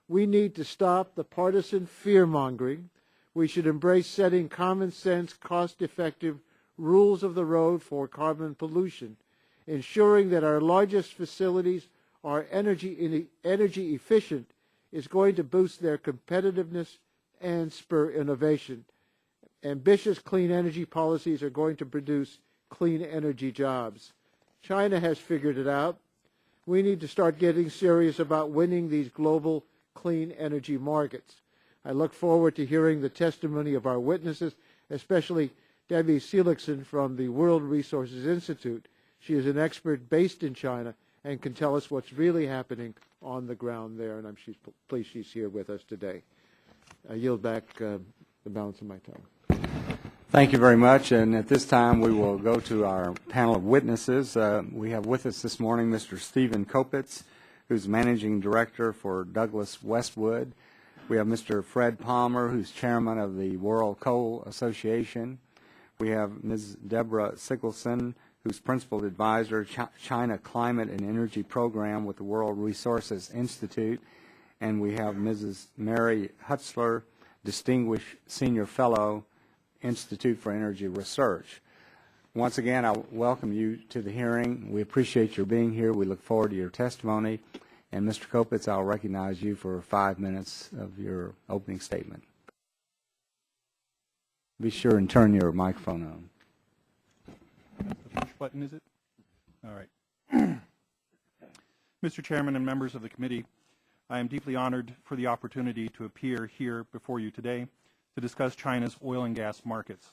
We need to stop the partisan fear-mongering. We should embrace setting common sense, cost-effective rules of the road for carbon pollution, ensuring that our largest facilities are energy efficient is going to boost their competitiveness and spur innovation. Ambitious clean energy policies are going to produce clean energy jobs. China has figured it out. We need to start getting serious about winning these global clean energy markets. I look forward to hearing the testimony of our witnesses, especially Debra Seligson from the World Resources Institute. She is an expert based in China and can tell us what's really happening on the ground there, and I'm pleased she's here with us today. I yield back the balance of my time. Thank you very much, and at this time we will go to our panel of witnesses. We have with us this morning Mr. Stephen Kopitz, who's Managing Director for Douglas Westwood. We have Mr. Fred Palmer, who's Chairman of the World Coal Association. We have Ms. Debra Seligson, who's Principal Advisor, China Climate and Energy Program with the World Resources Institute. And we have Mrs. Mary Hutzler, Distinguished Senior Fellow, Institute for Energy Research. Once again, I welcome you to the hearing. We appreciate your being here. We look forward to your testimony. And Mr. Kopitz, I'll recognize you for 5 minutes of your opening statement. Be sure and turn your microphone on. The push button, is it? All right. Mr. Chairman and members of the committee, I am deeply honored for the opportunity to appear here before you today to discuss China's oil and gas markets.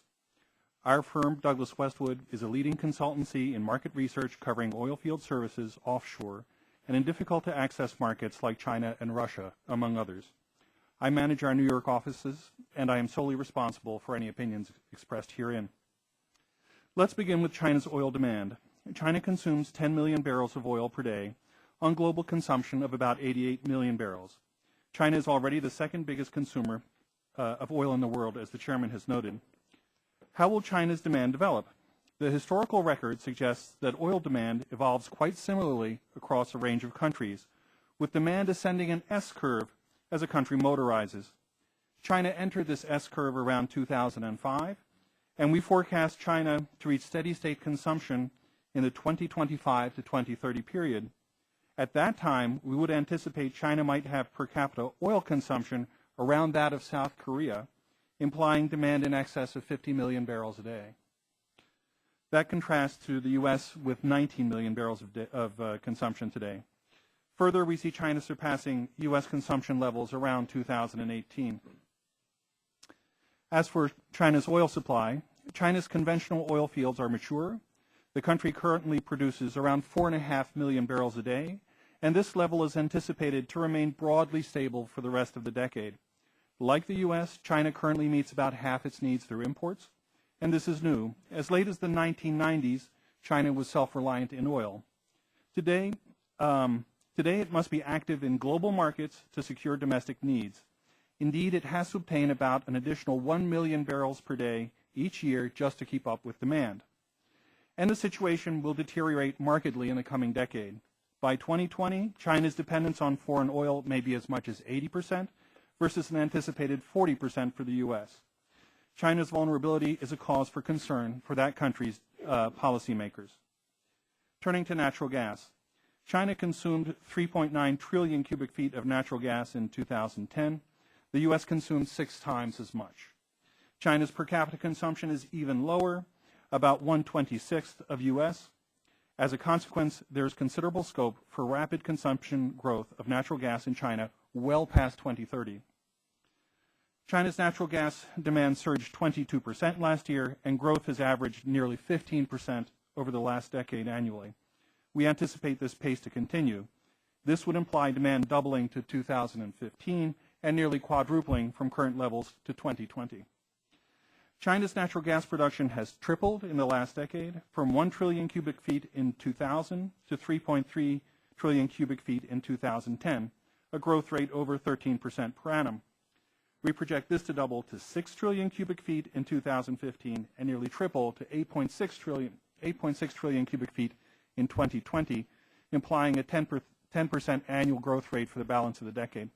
Our firm, Douglas Westwood, is a leading consultancy in market research covering oil field services offshore and in difficult-to-access markets like China and Russia, among others. I manage our New York offices, and I am solely responsible for any opinions expressed herein. Let's begin with China's oil demand. China consumes 10 million barrels of oil per day on global consumption of about 88 million barrels. China is already the second biggest consumer of oil in the world, as the chairman has noted. How will China's demand develop? The historical record suggests that oil demand evolves quite similarly across a range of countries, with demand ascending an S-curve as a country motorizes. China entered this S-curve around 2005, and we forecast China to reach steady-state consumption in the 2025 to 2030 period. At that time, we would anticipate China might have per capita oil consumption around that of South Korea, implying demand in excess of 50 million barrels a day. That contrasts to the U.S. with 19 million barrels of consumption today. Further, we see China surpassing U.S. consumption levels around 2018. As for China's oil supply, China's conventional oil fields are mature. The country currently produces around 4.5 million barrels a day, and this level is anticipated to remain broadly stable for the rest of the decade. Like the U.S., China currently meets about half its needs through imports, and this is new. As late as the 1990s, China was self-reliant in oil. Today it must be active in global markets to secure domestic needs. Indeed, it has to obtain about an additional 1 million barrels per day each year just to keep up with demand. And the situation will deteriorate markedly in the coming decade. By 2020, China's dependence on foreign oil may be as much as 80% versus an anticipated 40% for the U.S. China's vulnerability is a cause for concern for that country's policymakers. Turning to natural gas. China consumed 3.9 trillion cubic feet of natural gas in 2010. The U.S. consumed 6 times as much. China's per capita consumption is even lower, about 1/26th of U.S. As a consequence, there is considerable scope for rapid consumption growth of natural gas in China well past 2030. China's natural gas demand surged 22% last year, and growth has averaged nearly 15% over the last decade annually. We anticipate this pace to continue. This would imply demand doubling to 2015 and nearly quadrupling from current levels to 2020. China's natural gas production has tripled in the last decade, from 1 trillion cubic feet in 2000 to 3.3 trillion cubic feet in 2010, a growth rate over 13% per annum. We project this to double to 6 trillion cubic feet in 2015 and nearly triple to 8.6 trillion cubic feet in 2020, implying a 10% annual growth rate for the balance of the decade.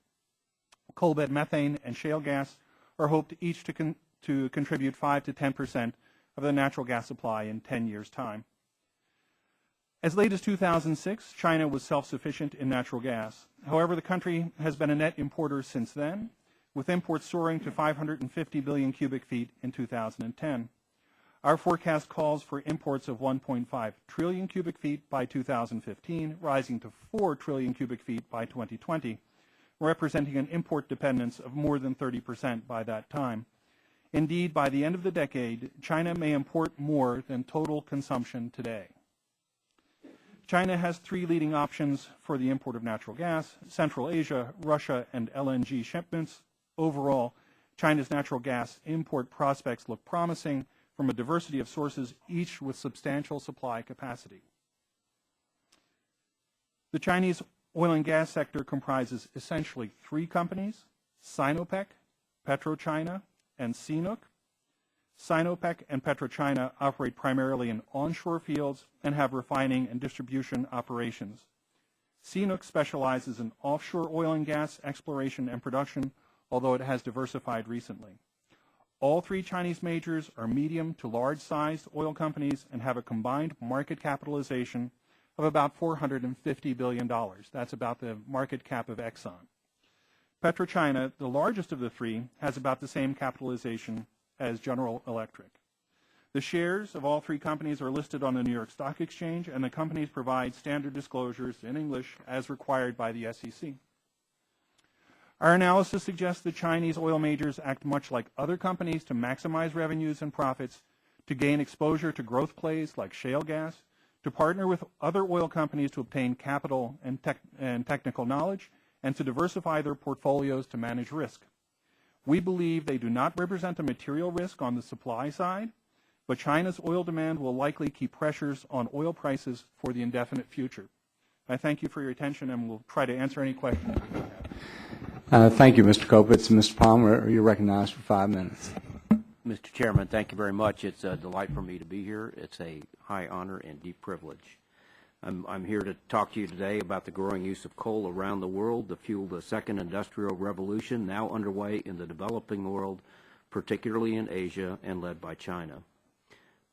Coal bed methane and shale gas are hoped each to contribute 5 to 10% of the natural gas supply in 10 years' time. As late as 2006, China was self-sufficient in natural gas. However, the country has been a net importer since then, with imports soaring to 550 billion cubic feet in 2010. Our forecast calls for imports of 1.5 trillion cubic feet by 2015, rising to 4 trillion cubic feet by 2020, representing an import dependence of more than 30% by that time. Indeed, by the end of the decade, China may import more than total consumption today. China has 3 leading options for the import of natural gas: Central Asia, Russia, and LNG shipments. Overall, China's natural gas import prospects look promising from a diversity of sources, each with substantial supply capacity. The Chinese oil and gas sector comprises essentially 3 companies: Sinopec, PetroChina, and CNOOC. Sinopec and PetroChina operate primarily in onshore fields and have refining and distribution operations. CNOOC specializes in offshore oil and gas exploration and production, although it has diversified recently. All 3 Chinese majors are medium to large-sized oil companies and have a combined market capitalization of about $450 billion. That's about the market cap of Exxon. PetroChina, the largest of the 3, has about the same capitalization as General Electric. The shares of all 3 companies are listed on the New York Stock Exchange, and the companies provide standard disclosures in English as required by the SEC. Our analysis suggests that Chinese oil majors act much like other companies to maximize revenues and profits, to gain exposure to growth plays like shale gas, to partner with other oil companies to obtain capital and technical knowledge, and to diversify their portfolios to manage risk. We believe they do not represent a material risk on the supply side, but China's oil demand will likely keep pressures on oil prices for the indefinite future. I thank you for your attention, and we'll try to answer any questions you have. Thank you, Mr. Kopitz. Mr. Pong, you're recognized for 5 minutes. Mr. Chairman, thank you very much. It's a delight for me to be here. It's a high honor and deep privilege. I'm here to talk to you today about the growing use of coal around the world to fuel the second industrial revolution now underway in the developing world, particularly in Asia and led by China.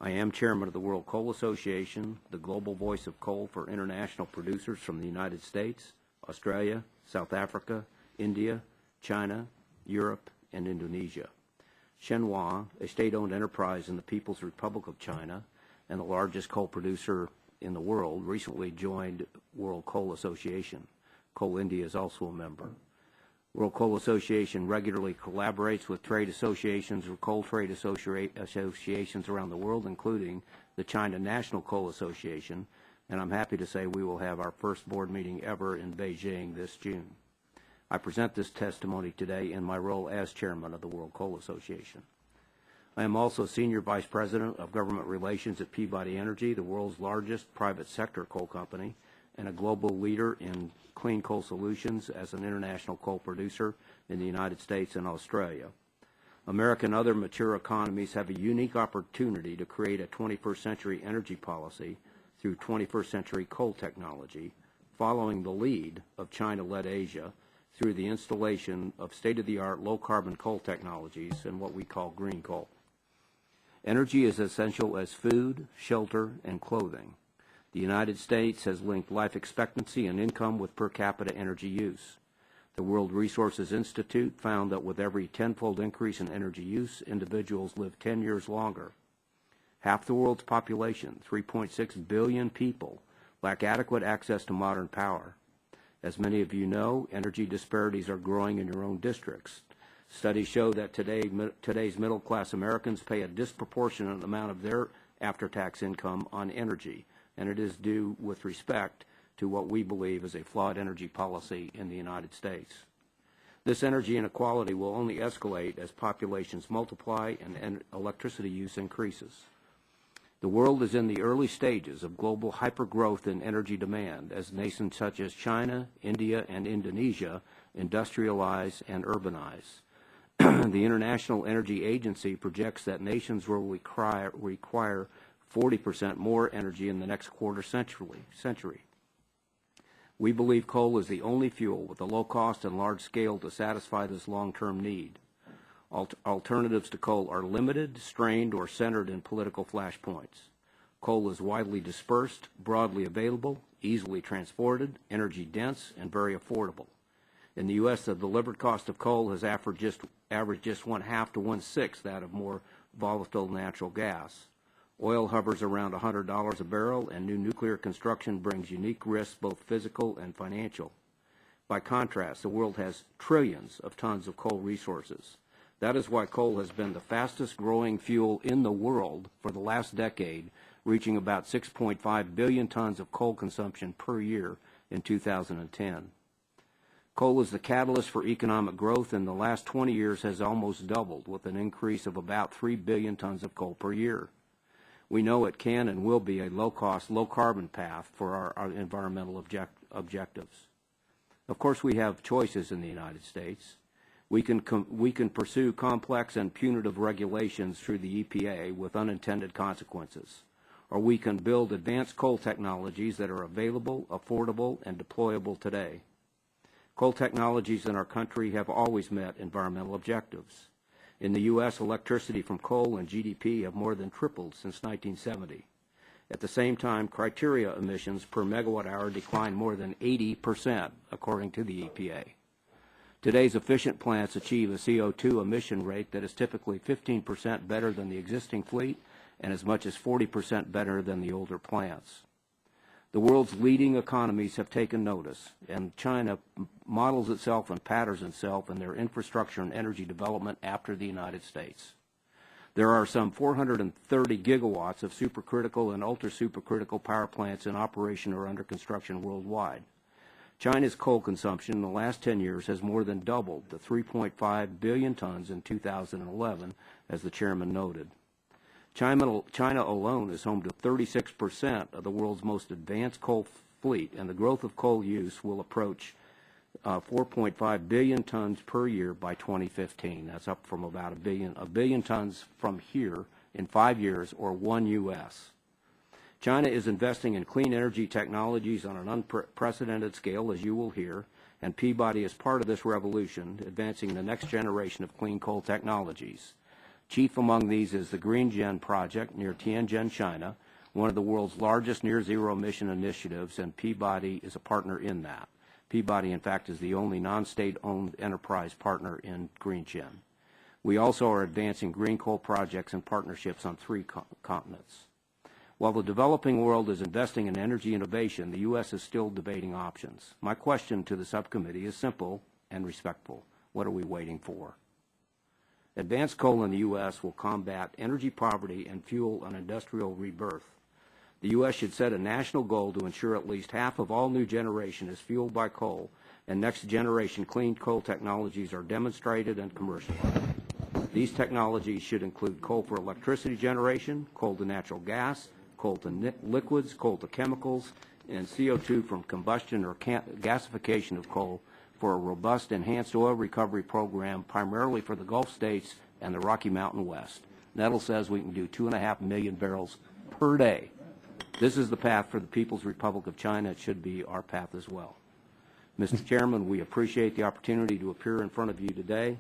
I am chairman of the World Coal Association, the global voice of coal for international producers from the United States, Australia, South Africa, India, China, Europe, and Indonesia. Shenhua, a state-owned enterprise in the People's Republic of China and the largest coal producer in the world, recently joined World Coal Association. Coal India is also a member. World Coal Association regularly collaborates with trade associations or coal trade associations around the world, including the China National Coal Association, and I'm happy to say we will have our first board meeting ever in Beijing this June. I present this testimony today in my role as chairman of the World Coal Association. I am also Senior Vice President of Government Relations at Peabody Energy, the world's largest private sector coal company, and a global leader in clean coal solutions as an international coal producer in the United States and Australia. America and other mature economies have a unique opportunity to create a 21st century energy policy through 21st century coal technology, following the lead of China-led Asia through the installation of state-of-the-art low-carbon coal technologies and what we call green coal. Energy is essential as food, shelter, and clothing. The United States has linked life expectancy and income with per capita energy use. The World Resources Institute found that with every 10-fold increase in energy use, individuals live 10 years longer. Half the world's population, 3.6 billion people, lack adequate access to modern power. As many of you know, energy disparities are growing in your own districts. Studies show that today's middle-class Americans pay a disproportionate amount of their after-tax income on energy, and it is due with respect to what we believe is a flawed energy policy in the United States. This energy inequality will only escalate as populations multiply and electricity use increases. The world is in the early stages of global hypergrowth in energy demand as nations such as China, India, and Indonesia industrialize and urbanize. The International Energy Agency projects that nations will require 40% more energy in the next quarter century. We believe coal is the only fuel with a low cost and large scale to satisfy this long-term need. Alternatives to coal are limited, strained, or centered in political flashpoints. Coal is widely dispersed, broadly available, easily transported, energy dense, and very affordable. In the U.S., the delivered cost of coal has averaged just 1/2 to 1/6 that of more volatile natural gas. Oil hovers around $100 a barrel, and new nuclear construction brings unique risks, both physical and financial. By contrast, the world has trillions of tons of coal resources. That is why coal has been the fastest growing fuel in the world for the last decade, reaching about 6.5 billion tons of coal consumption per year in 2010. Coal is the catalyst for economic growth. In the last 20 years has almost doubled, with an increase of about 3 billion tons of coal per year. We know it can and will be a low-cost, low-carbon path for our environmental objectives. Of course, we have choices in the United States. We can pursue complex and punitive regulations through the EPA with unintended consequences, or we can build advanced coal technologies that are available, affordable, and deployable today. Coal technologies in our country have always met environmental objectives. In the U.S., electricity from coal and GDP have more than tripled since 1970. At the same time, criteria emissions per megawatt hour declined more than 80%, according to the EPA. Today's efficient plants achieve a CO2 emission rate that is typically 15% better than the existing fleet and as much as 40% better than the older plants. The world's leading economies have taken notice, and China models itself and patterns itself in their infrastructure and energy development after the United States. There are some 430 gigawatts of supercritical and ultra-supercritical power plants in operation or under construction worldwide. China's coal consumption in the last 10 years has more than doubled to 3.5 billion tons in 2011, as the chairman noted. China alone is home to 36% of the world's most advanced coal fleet, and the growth of coal use will approach 4.5 billion tons per year by 2015. That's up from about a billion tons from here in 5 years, or 1 U.S. China is investing in clean energy technologies on an unprecedented scale, as you will hear, and Peabody is part of this revolution, advancing the next generation of clean coal technologies. Chief among these is the GreenGen project near Tianjin, China, one of the world's largest near-zero emission initiatives, and Peabody is a partner in that. Peabody, in fact, is the only non-state-owned enterprise partner in GreenGen. We also are advancing green coal projects and partnerships on 3 continents. While the developing world is investing in energy innovation, the U.S. is still debating options. My question to the subcommittee is simple and respectful. What are we waiting for? Advanced coal in the U.S. will combat energy poverty and fuel an industrial rebirth. The U.S. should set a national goal to ensure at least half of all new generation is fueled by coal, and next-generation clean coal technologies are demonstrated and commercialized. These technologies should include coal for electricity generation, coal to natural gas, coal to liquids, coal to chemicals, and CO2 from combustion or gasification of coal for a robust enhanced oil recovery program primarily for the Gulf states and the Rocky Mountain West. Nettle says we can do 2.5 million barrels per day. This is the path for the People's Republic of China. It should be our path as well. Mr. Chairman, we appreciate the opportunity to appear in front of you today.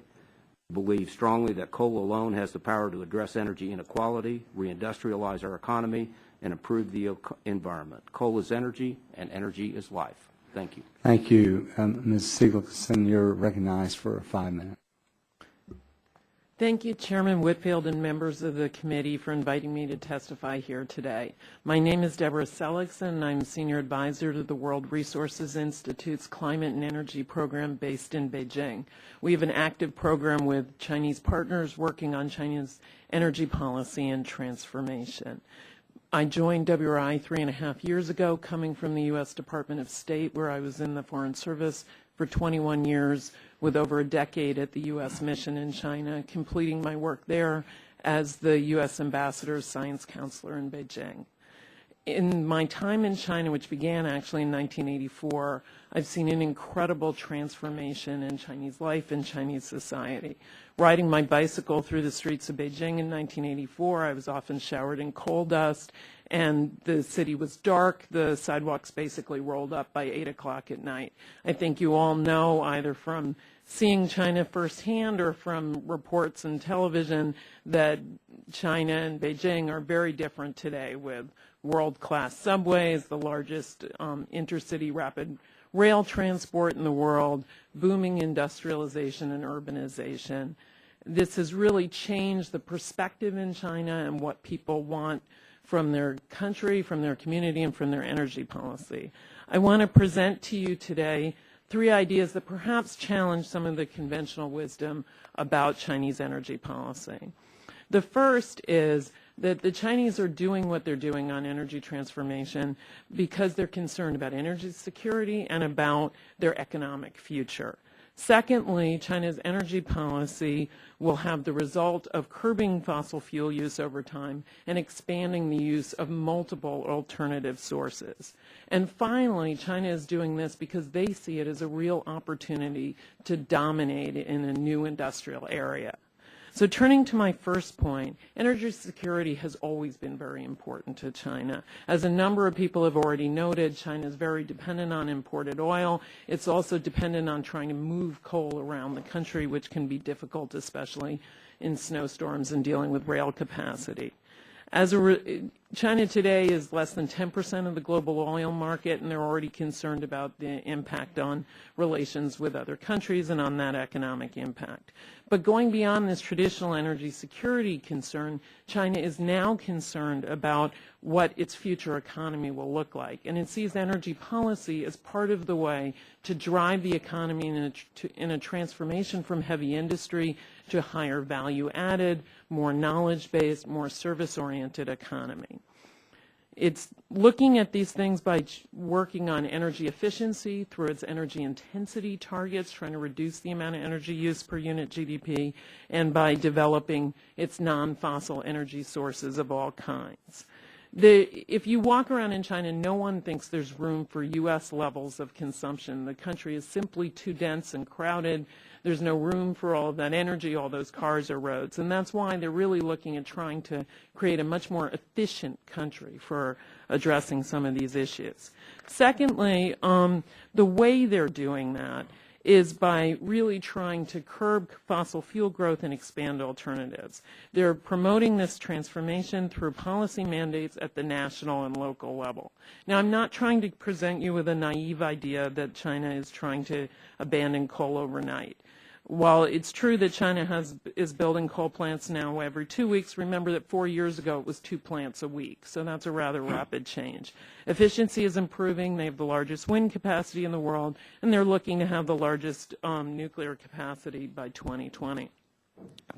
We believe strongly that coal alone has the power to address energy inequality, reindustrialize our economy, and improve the environment. Coal is energy, and energy is life. Thank you. Thank you. Ms. Seligson, you're recognized for 5 minutes. Thank you, Chairman Whitfield and members of the committee, for inviting me to testify here today. My name is Debra Seligson, and I'm Senior Advisor to the World Resources Institute's Climate and Energy Program based in Beijing. We have an active program with Chinese partners working on China's energy policy and transformation. I joined WRI 3.5 years ago, coming from the U.S. Department of State, where I was in the Foreign Service for 21 years, with over a decade at the U.S. mission in China, completing my work there as the U.S. Ambassador's Science Counselor in Beijing. In my time in China, which began actually in 1984, I've seen an incredible transformation in Chinese life and Chinese society. Riding my bicycle through the streets of Beijing in 1984, I was often showered in coal dust, and the city was dark. The sidewalks basically rolled up by 8 o'clock at night. I think you all know, either from seeing China firsthand or from reports in television, that China and Beijing are very different today, with world-class subways, the largest intercity rapid rail transport in the world, booming industrialization and urbanization. This has really changed the perspective in China and what people want from their country, from their community, and from their energy policy. I want to present to you today 3 ideas that perhaps challenge some of the conventional wisdom about Chinese energy policy. The first is that the Chinese are doing what they're doing on energy transformation because they're concerned about energy security and about their economic future. Secondly, China's energy policy will have the result of curbing fossil fuel use over time and expanding the use of multiple alternative sources. And finally, China is doing this because they see it as a real opportunity to dominate in a new industrial area. So turning to my first point, energy security has always been very important to China. As a number of people have already noted, China is very dependent on imported oil. It's also dependent on trying to move coal around the country, which can be difficult, especially in snowstorms and dealing with rail capacity. China today is less than 10% of the global oil market, and they're already concerned about the impact on relations with other countries and on that economic impact. But going beyond this traditional energy security concern, China is now concerned about what its future economy will look like. And it sees energy policy as part of the way to drive the economy in a transformation from heavy industry to higher value added, more knowledge-based, more service-oriented economy. It's looking at these things by working on energy efficiency through its energy intensity targets, trying to reduce the amount of energy use per unit GDP, and by developing its non-fossil energy sources of all kinds. If you walk around in China, no one thinks there's room for U.S. levels of consumption. The country is simply too dense and crowded. There's no room for all of that energy, all those cars or roads. And that's why they're really looking at trying to create a much more efficient country for addressing some of these issues. Secondly, the way they're doing that is by really trying to curb fossil fuel growth and expand alternatives. They're promoting this transformation through policy mandates at the national and local level. Now, I'm not trying to present you with a naive idea that China is trying to abandon coal overnight. While it's true that China is building coal plants now every 2 weeks, remember that 4 years ago it was 2 plants a week, so that's a rather rapid change. Efficiency is improving. They have the largest wind capacity in the world, and they're looking to have the largest nuclear capacity by 2020.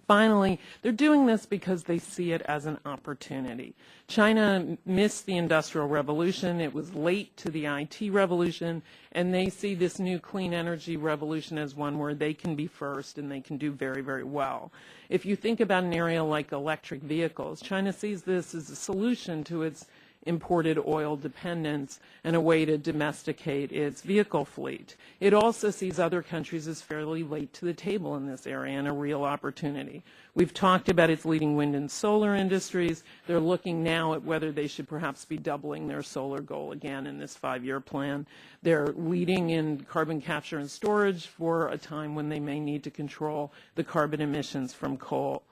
Finally, they're doing this because they see it as an opportunity. China missed the Industrial Revolution. It was late to the IT revolution, and they see this new clean energy revolution as one where they can be first and they can do very, very well. If you think about an area like electric vehicles, China sees this as a solution to its imported oil dependence and a way to domesticate its vehicle fleet. It also sees other countries as fairly late to the table in this area and a real opportunity. We've talked about its leading wind and solar industries. They're looking now at whether they should perhaps be doubling their solar goal again in this 5-year plan. They're leading in carbon capture and storage for a time when they may need to control the carbon emissions from coal.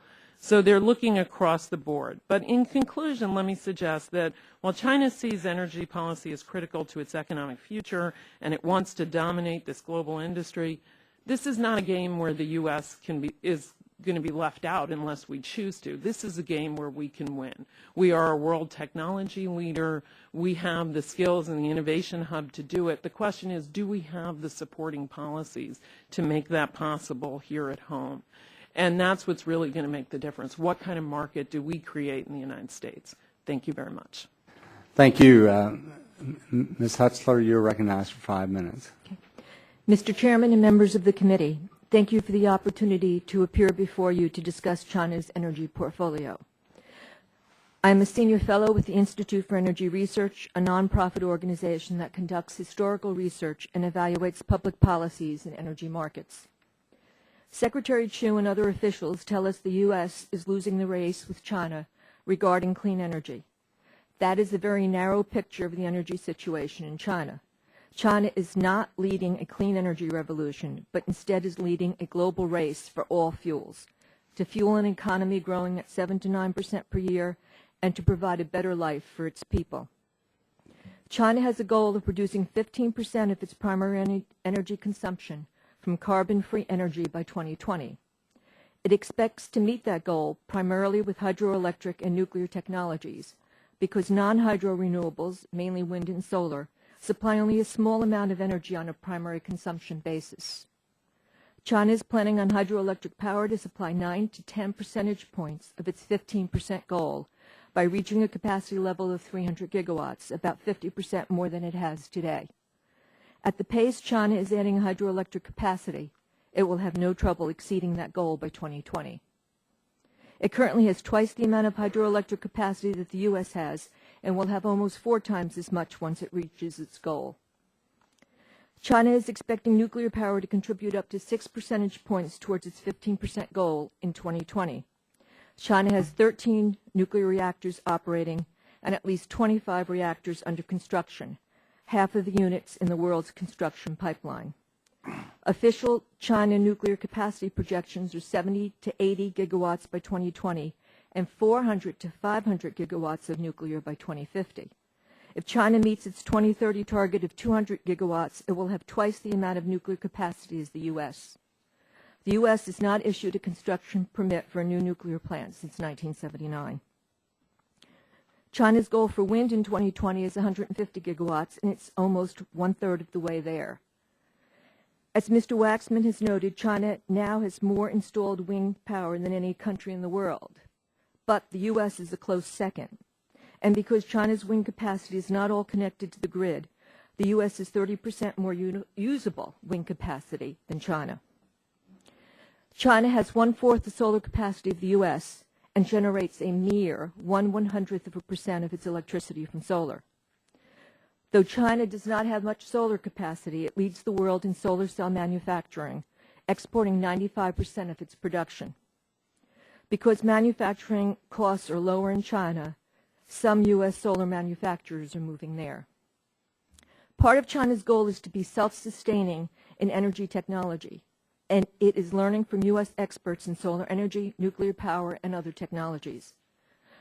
So they're looking across the board. But in conclusion, let me suggest that while China sees energy policy as critical to its economic future and it wants to dominate this global industry, this is not a game where the U.S. is going to be left out unless we choose to. This is a game where we can win. We are a world technology leader. We have the skills and the innovation hub to do it. The question is, do we have the supporting policies to make that possible here at home? And that's what's really going to make the difference. What kind of market do we create in the United States? Thank you very much. Thank you. Ms. Hutzler, you're recognized for 5 minutes. Okay. Mr. Chairman and members of the committee, thank you for the opportunity to appear before you to discuss China's energy portfolio. I am a senior fellow with the Institute for Energy Research, a nonprofit organization that conducts historical research and evaluates public policies in energy markets. Secretary Chu and other officials tell us the U.S. is losing the race with China regarding clean energy. That is a very narrow picture of the energy situation in China. China is not leading a clean energy revolution, but instead is leading a global race for all fuels, to fuel an economy growing at 7 to 9% per year, and to provide a better life for its people. China has a goal of producing 15% of its primary energy consumption from carbon-free energy by 2020. It expects to meet that goal primarily with hydroelectric and nuclear technologies, because non-hydro renewables, mainly wind and solar, supply only a small amount of energy on a primary consumption basis. China is planning on hydroelectric power to supply 9 to 10 percentage points of its 15% goal by reaching a capacity level of 300 gigawatts, about 50% more than it has today. At the pace China is adding hydroelectric capacity, it will have no trouble exceeding that goal by 2020. It currently has twice the amount of hydroelectric capacity that the U.S. has, and will have almost 4 times as much once it reaches its goal. China is expecting nuclear power to contribute up to 6 percentage points towards its 15% goal in 2020. China has 13 nuclear reactors operating and at least 25 reactors under construction, half of the units in the world's construction pipeline. Official China nuclear capacity projections are 70 to 80 gigawatts by 2020 and 400 to 500 gigawatts of nuclear by 2050. If China meets its 2030 target of 200 gigawatts, it will have twice the amount of nuclear capacity as the U.S. The U.S. has not issued a construction permit for a new nuclear plant since 1979. China's goal for wind in 2020 is 150 gigawatts, and it's almost one-third of the way there. As Mr. Waxman has noted, China now has more installed wind power than any country in the world, but the U.S. is a close second. And because China's wind capacity is not all connected to the grid, the U.S. has 30% more usable wind capacity than China. China has 1/4 the solar capacity of the U.S. and generates a mere 1/100% of its electricity from solar. Though China does not have much solar capacity, it leads the world in solar cell manufacturing, exporting 95% of its production. Because manufacturing costs are lower in China, some U.S. solar manufacturers are moving there. Part of China's goal is to be self-sustaining in energy technology, and it is learning from U.S. experts in solar energy, nuclear power, and other technologies.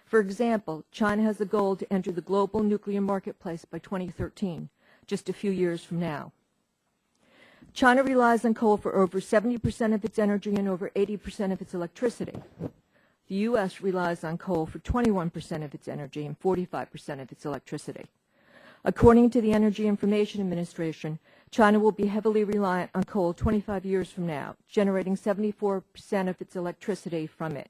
For example, China has a goal to enter the global nuclear marketplace by 2013, just a few years from now. China relies on coal for over 70% of its energy and over 80% of its electricity. The U.S. relies on coal for 21% of its energy and 45% of its electricity. According to the Energy Information Administration, China will be heavily reliant on coal 25 years from now, generating 74% of its electricity from it.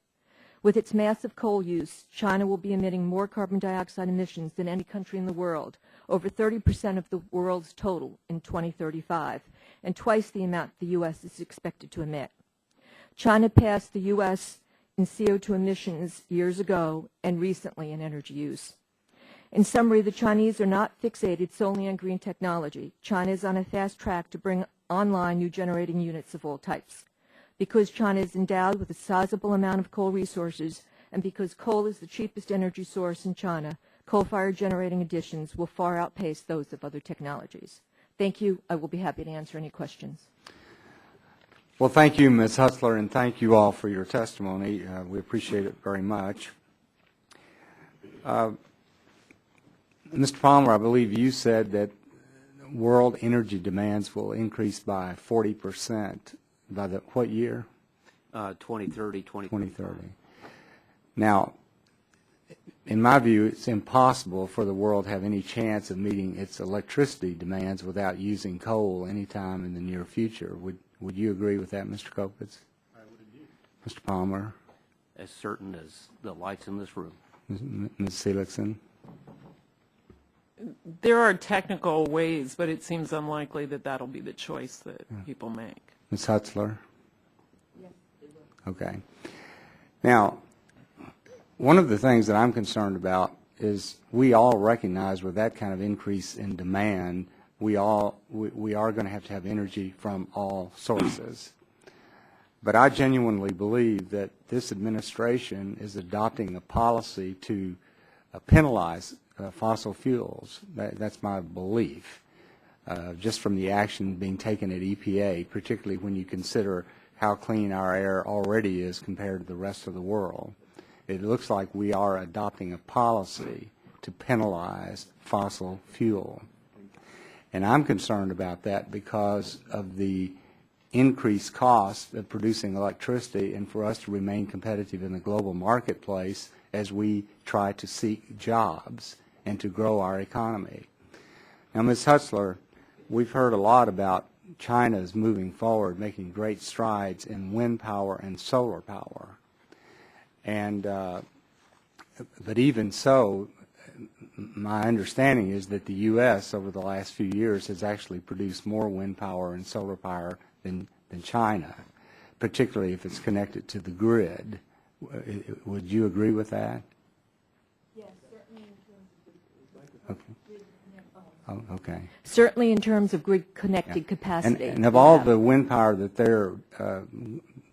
With its massive coal use, China will be emitting more carbon dioxide emissions than any country in the world, over 30% of the world's total in 2035, and twice the amount the U.S. is expected to emit. China passed the U.S. in CO2 emissions years ago and recently in energy use. In summary, the Chinese are not fixated solely on green technology. China is on a fast track to bring online new generating units of all types. Because China is endowed with a sizable amount of coal resources, and because coal is the cheapest energy source in China, coal-fired generating additions will far outpace those of other technologies. Thank you. I will be happy to answer any questions. Well, thank you, Ms. Hutzler, and thank you all for your testimony. We appreciate it very much. Mr. Palmer, I believe you said that world energy demands will increase by 40% by the what year? 2030, 2030. Now, in my view, it's impossible for the world to have any chance of meeting its electricity demands without using coal anytime in the near future. Would you agree with that, Mr. Kopitz? I would indeed. Mr. Palmer? as certain as the lights in this room. Ms. Seligson? There are technical ways, but it seems unlikely that that'll be the choice that people make. Ms. Hutzler? Yes, it will. Okay. Now, One of the things that I'm concerned about is we all recognize with that kind of increase in demand, we are going to have energy from all sources. But I genuinely believe that this administration is adopting a policy to penalize fossil fuels. That's my belief, just from the action being taken at EPA, particularly when you consider how clean our air already is compared to the rest of the world. It looks like we are adopting a policy to penalize fossil fuel. And I'm concerned about that because of the increased cost of producing electricity and for us to remain competitive in the global marketplace as we try to seek jobs and to grow our economy. Now, Ms. Hutzler, we've heard a lot about China's moving forward, making great strides in wind power and solar power. And but even so, my understanding is that the U.S. over the last few years has actually produced more wind power and solar power than China, particularly if it's connected to the grid. Would you agree with that? Yes, certainly in terms of Okay. Oh, okay. certainly in terms of grid-connected capacity. And of all the wind power that they're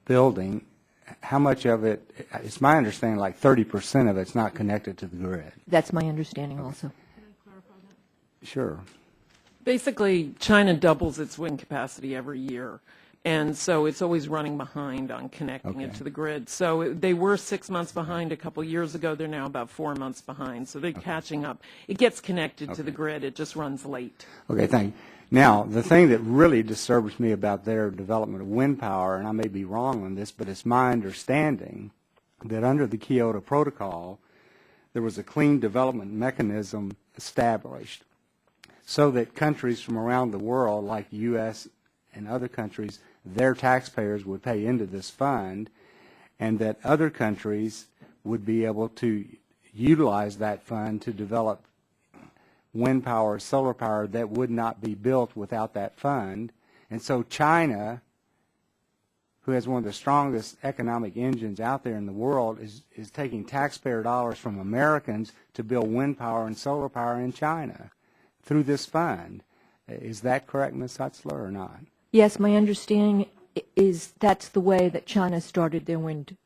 building, how much of it, it's my understanding like 30% of it's not connected to the grid. That's my understanding also. Sure. Basically, China doubles its wind capacity every year, and so it's always running behind on connecting it Okay. to the grid. So they were 6 months behind a couple years ago. They're now about 4 months behind, so they're catching up. It gets connected to the grid. It just runs late. Okay, thank you. Now, the thing that really disturbs me about their development of wind power, and I may be wrong on this, but it's my understanding that under the Kyoto Protocol, there was a clean development mechanism established so that countries from around the world, like the U.S. and other countries, their taxpayers would pay into this fund, and that other countries would be able to utilize that fund to develop wind power, solar power that would not be built without that fund. And so China, who has one of the strongest economic engines out there in the world, is taking taxpayer dollars from Americans to build wind power and solar power in China through this fund. Is that correct, Ms. Hutzler, or not? Yes, my understanding is that's the way that China started their wind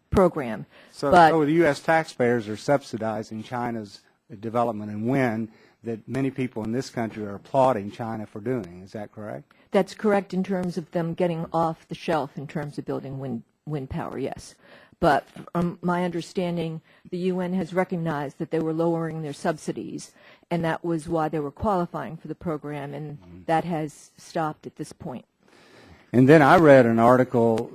program. So the U.S. taxpayers are subsidizing China's development in wind that many people in this country are applauding China for doing. Is that correct? That's correct in terms of them getting off the shelf in terms of building wind power, yes. But from my understanding, the UN has recognized that they were lowering their subsidies, and that was why they were qualifying for the program, and that has stopped at this point. And then I read an article,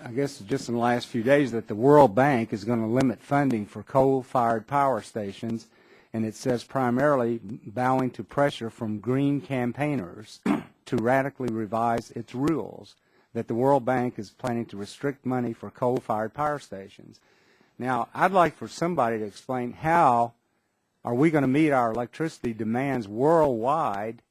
I guess just in the last few days, that the World Bank is going to limit funding for coal-fired power stations, and it says primarily bowing to pressure from green campaigners to radically revise its rules, that the World Bank is planning to restrict money for coal-fired power stations. Now, I'd like for somebody to explain how are we going to meet our electricity demands worldwide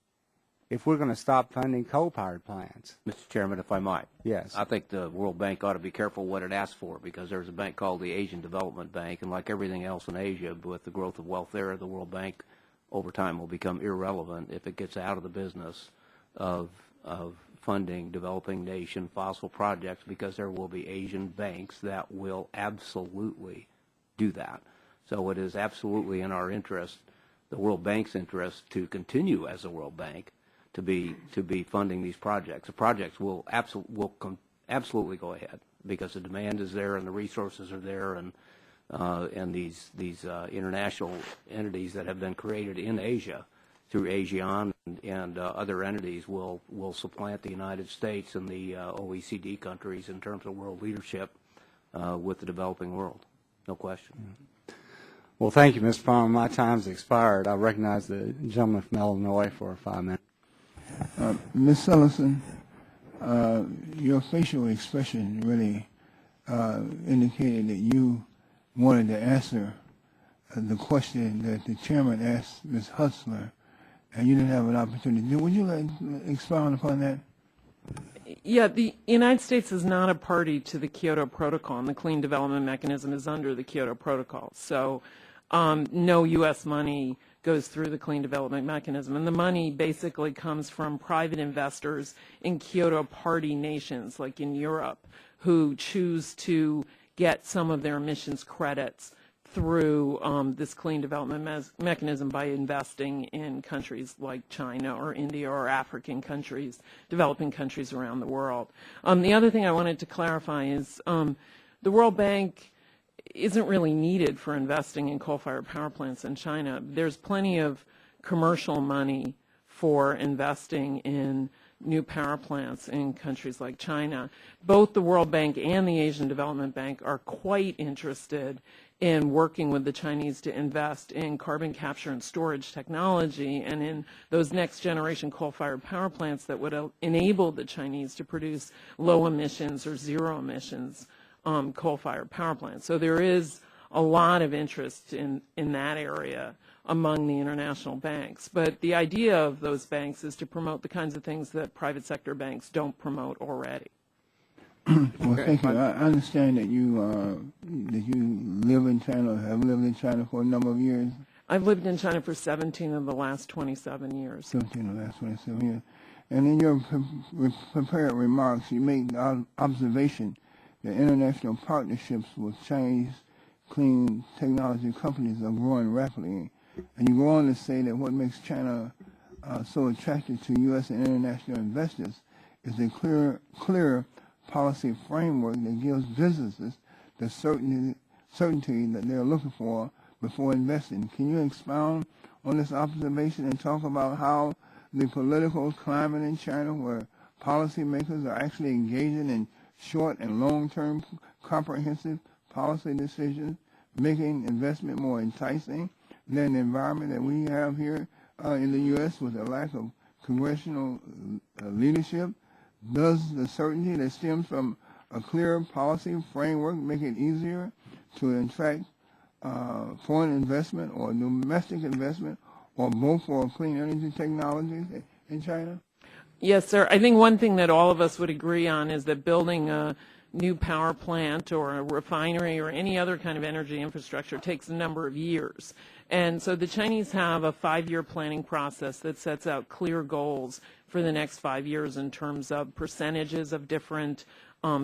if we're going to stop funding coal-powered plants? Mr. Chairman, if I might. Yes. I think the World Bank ought to be careful what it asks for, because there's a bank called the Asian Development Bank, and like everything else in Asia, with the growth of wealth there, the World Bank over time will become irrelevant if it gets out of the business of funding developing nation fossil projects, because there will be Asian banks that will absolutely do that. So it is absolutely in our interest, the World Bank's interest, to continue as a World Bank to be funding these projects. The projects will absolutely go ahead because the demand is there and the resources are there, and these international entities that have been created in Asia through ASEAN and other entities will supplant the United States and the OECD countries in terms of world leadership with the developing world. No question. Well, thank you, Mr. Pong. My time's expired. I recognize the gentleman from Illinois for 5 minutes. Ms. Seligson, your facial expression really indicated that you wanted to answer the question that the chairman asked Ms. Hutzler, and you didn't have an opportunity. Would you expound upon that? Yeah, the United States is not a party to the Kyoto Protocol, and the Clean Development Mechanism is under the Kyoto Protocol. So no U.S. money goes through the Clean Development Mechanism. And the money basically comes from private investors in Kyoto party nations, like in Europe, who choose to get some of their emissions credits through this Clean Development Mechanism by investing in countries like China or India or African countries, developing countries around the world. The other thing I wanted to clarify is the World Bank isn't really needed for investing in coal-fired power plants in China. There's plenty of commercial money for investing in new power plants in countries like China. Both the World Bank and the Asian Development Bank are quite interested in working with the Chinese to invest in carbon capture and storage technology and in those next generation coal-fired power plants that would enable the Chinese to produce low emissions or zero emissions coal-fired power plants. So there is a lot of interest in that area among the international banks. But the idea of those banks is to promote the kinds of things that private sector banks don't promote already. Well, thank you. I understand that you live in China, or have lived in China for a number of years. I've lived in China for 17 of the last 27 years. 17 of the last 27 years. And in your prepared remarks, you made the observation that international partnerships with Chinese clean technology companies are growing rapidly. And you go on to say that what makes China so attractive to U.S. and international investors is a clear policy framework that gives businesses the certainty that they're looking for before investing. Can you expound on this observation and talk about how the political climate in China, where policymakers are actually engaging in short and long-term comprehensive policy decisions, making investment more enticing than the environment that we have here in the U.S. with a lack of congressional leadership? Does the certainty that stems from a clear policy framework make it easier to attract foreign investment or domestic investment or both for clean energy technologies in China? Yes, sir. I think one thing that all of us would agree on is that building a new power plant or a refinery or any other kind of energy infrastructure takes a number of years. And so the Chinese have a 5-year planning process that sets out clear goals for the next 5 years in terms of percentages of different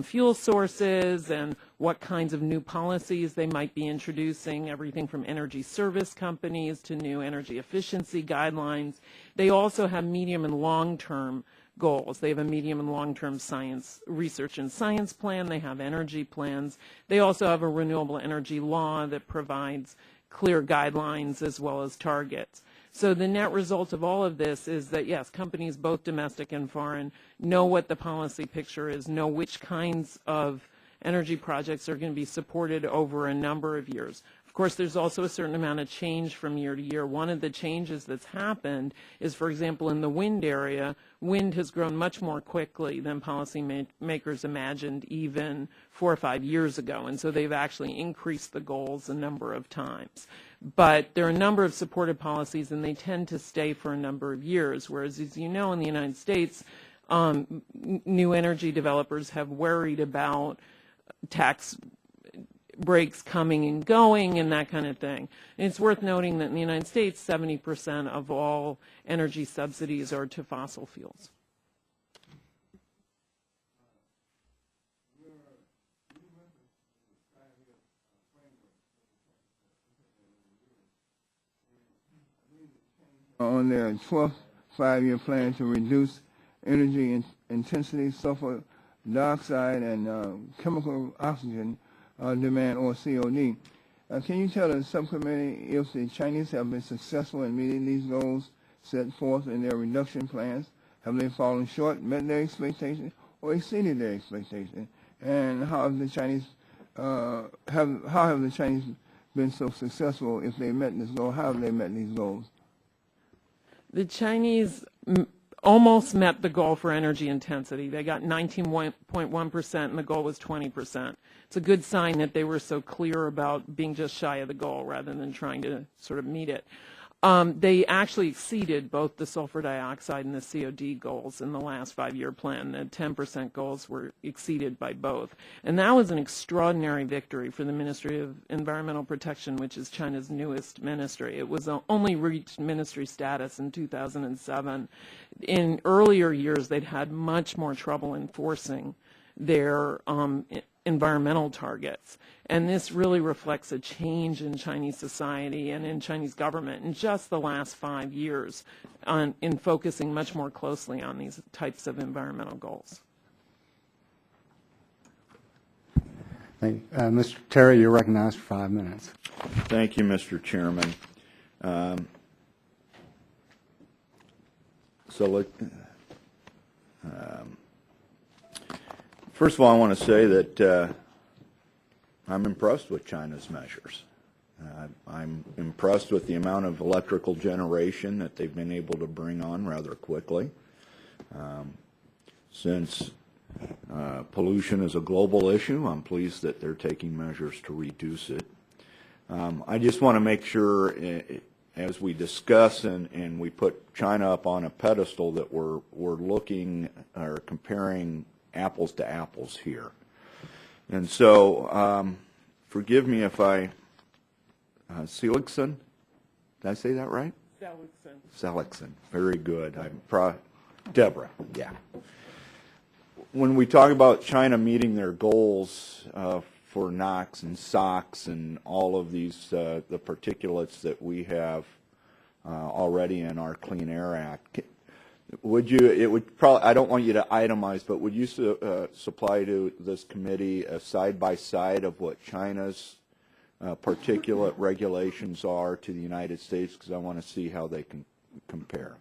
fuel sources and what kinds of new policies they might be introducing, everything from energy service companies to new energy efficiency guidelines. They also have medium and long-term goals. They have a medium and long-term science research and science plan. They have energy plans. They also have a renewable energy law that provides clear guidelines as well as targets. So the net result of all of this is that, yes, companies, both domestic and foreign, know what the policy picture is, know which kinds of energy projects are going to be supported over a number of years. Of course, there's also a certain amount of change from year to year. One of the changes that's happened is, for example, in the wind area, wind has grown much more quickly than policymakers imagined even 4 or 5 years ago, and so they've actually increased the goals a number of times. But there are a number of supported policies, and they tend to stay for a number of years, whereas, as you know, in the United States, new energy developers have worried about tax breaks coming and going and that kind of thing. And it's worth noting that in the United States, 70% of all energy subsidies are to fossil fuels. On their 12th 5-year plan to reduce energy intensity, sulfur dioxide, and chemical oxygen demand, or COD. Can you tell the subcommittee if the Chinese have been successful in meeting these goals set forth in their reduction plans? Have they fallen short, met their expectations, or exceeded their expectations? And how have the Chinese been so successful if they met this goal? How have they met these goals? The Chinese almost met the goal for energy intensity. They got 19.1%, and the goal was 20%. It's a good sign that they were so clear about being just shy of the goal rather than trying to sort of meet it. They actually exceeded both the sulfur dioxide and the COD goals in the last 5-year plan. The 10% goals were exceeded by both. And that was an extraordinary victory for the Ministry of Environmental Protection, which is China's newest ministry. It was only reached ministry status in 2007. In earlier years, they'd had much more trouble enforcing their environmental targets. And this really reflects a change in Chinese society and in Chinese government in just the last 5 years in focusing much more closely on these types of environmental goals. Thank you. Mr. Terry, you're recognized for 5 minutes. Thank you, Mr. Chairman. First of all, I want to say that I'm impressed with China's measures. I'm impressed with the amount of electrical generation that they've been able to bring on rather quickly. Since pollution is a global issue, I'm pleased that they're taking measures to reduce it. I just want to make sure, as we discuss and we put China up on a pedestal, that we're looking or comparing apples to apples here. And so, forgive me if I, Seligson, did I say that right? Seligson, very good. Debra, yeah. When we talk about China meeting their goals for NOx and SOx and all of these, the particulates that we have already in our Clean Air Act, would you, it would probably, I don't want you to itemize, but would you supply to this committee a side-by-side of what China's particulate regulations are to the United States? Because I want to see how they can compare.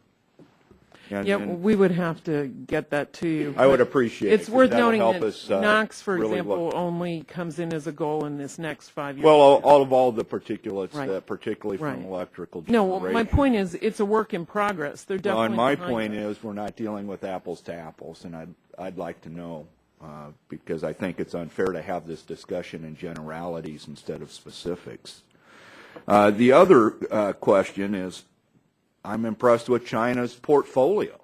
And we would have to get that to you. I would appreciate it. It's worth noting that us, NOx, for really example, only comes in as a goal in this next 5 years. Well, all the particulates, right. Particularly right. from electrical No, generation. well, my point is it's a work in progress. They're definitely and my behind point it. is we're not dealing with apples to apples, and I'd like to know, because I think it's unfair to have this discussion in generalities instead of specifics. The other question is, I'm impressed with China's portfolio.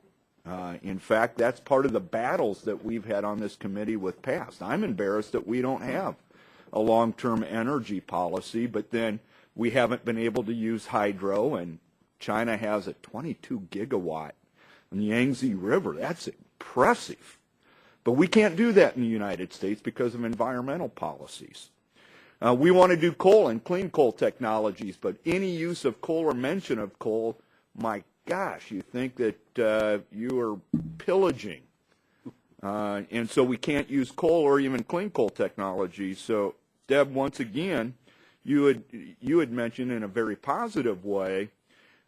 In fact, that's part of the battles that we've had on this committee with past. I'm embarrassed that we don't have a long-term energy policy, but then we haven't been able to use hydro, and China has a 22 gigawatt in the Yangtze River. That's impressive. But we can't do that in the United States because of environmental policies. We want to do coal and clean coal technologies, but any use of coal or mention of coal, my gosh, you think that you are pillaging. And so we can't use coal or even clean coal technology. So, Deb, once again, you had mentioned in a very positive way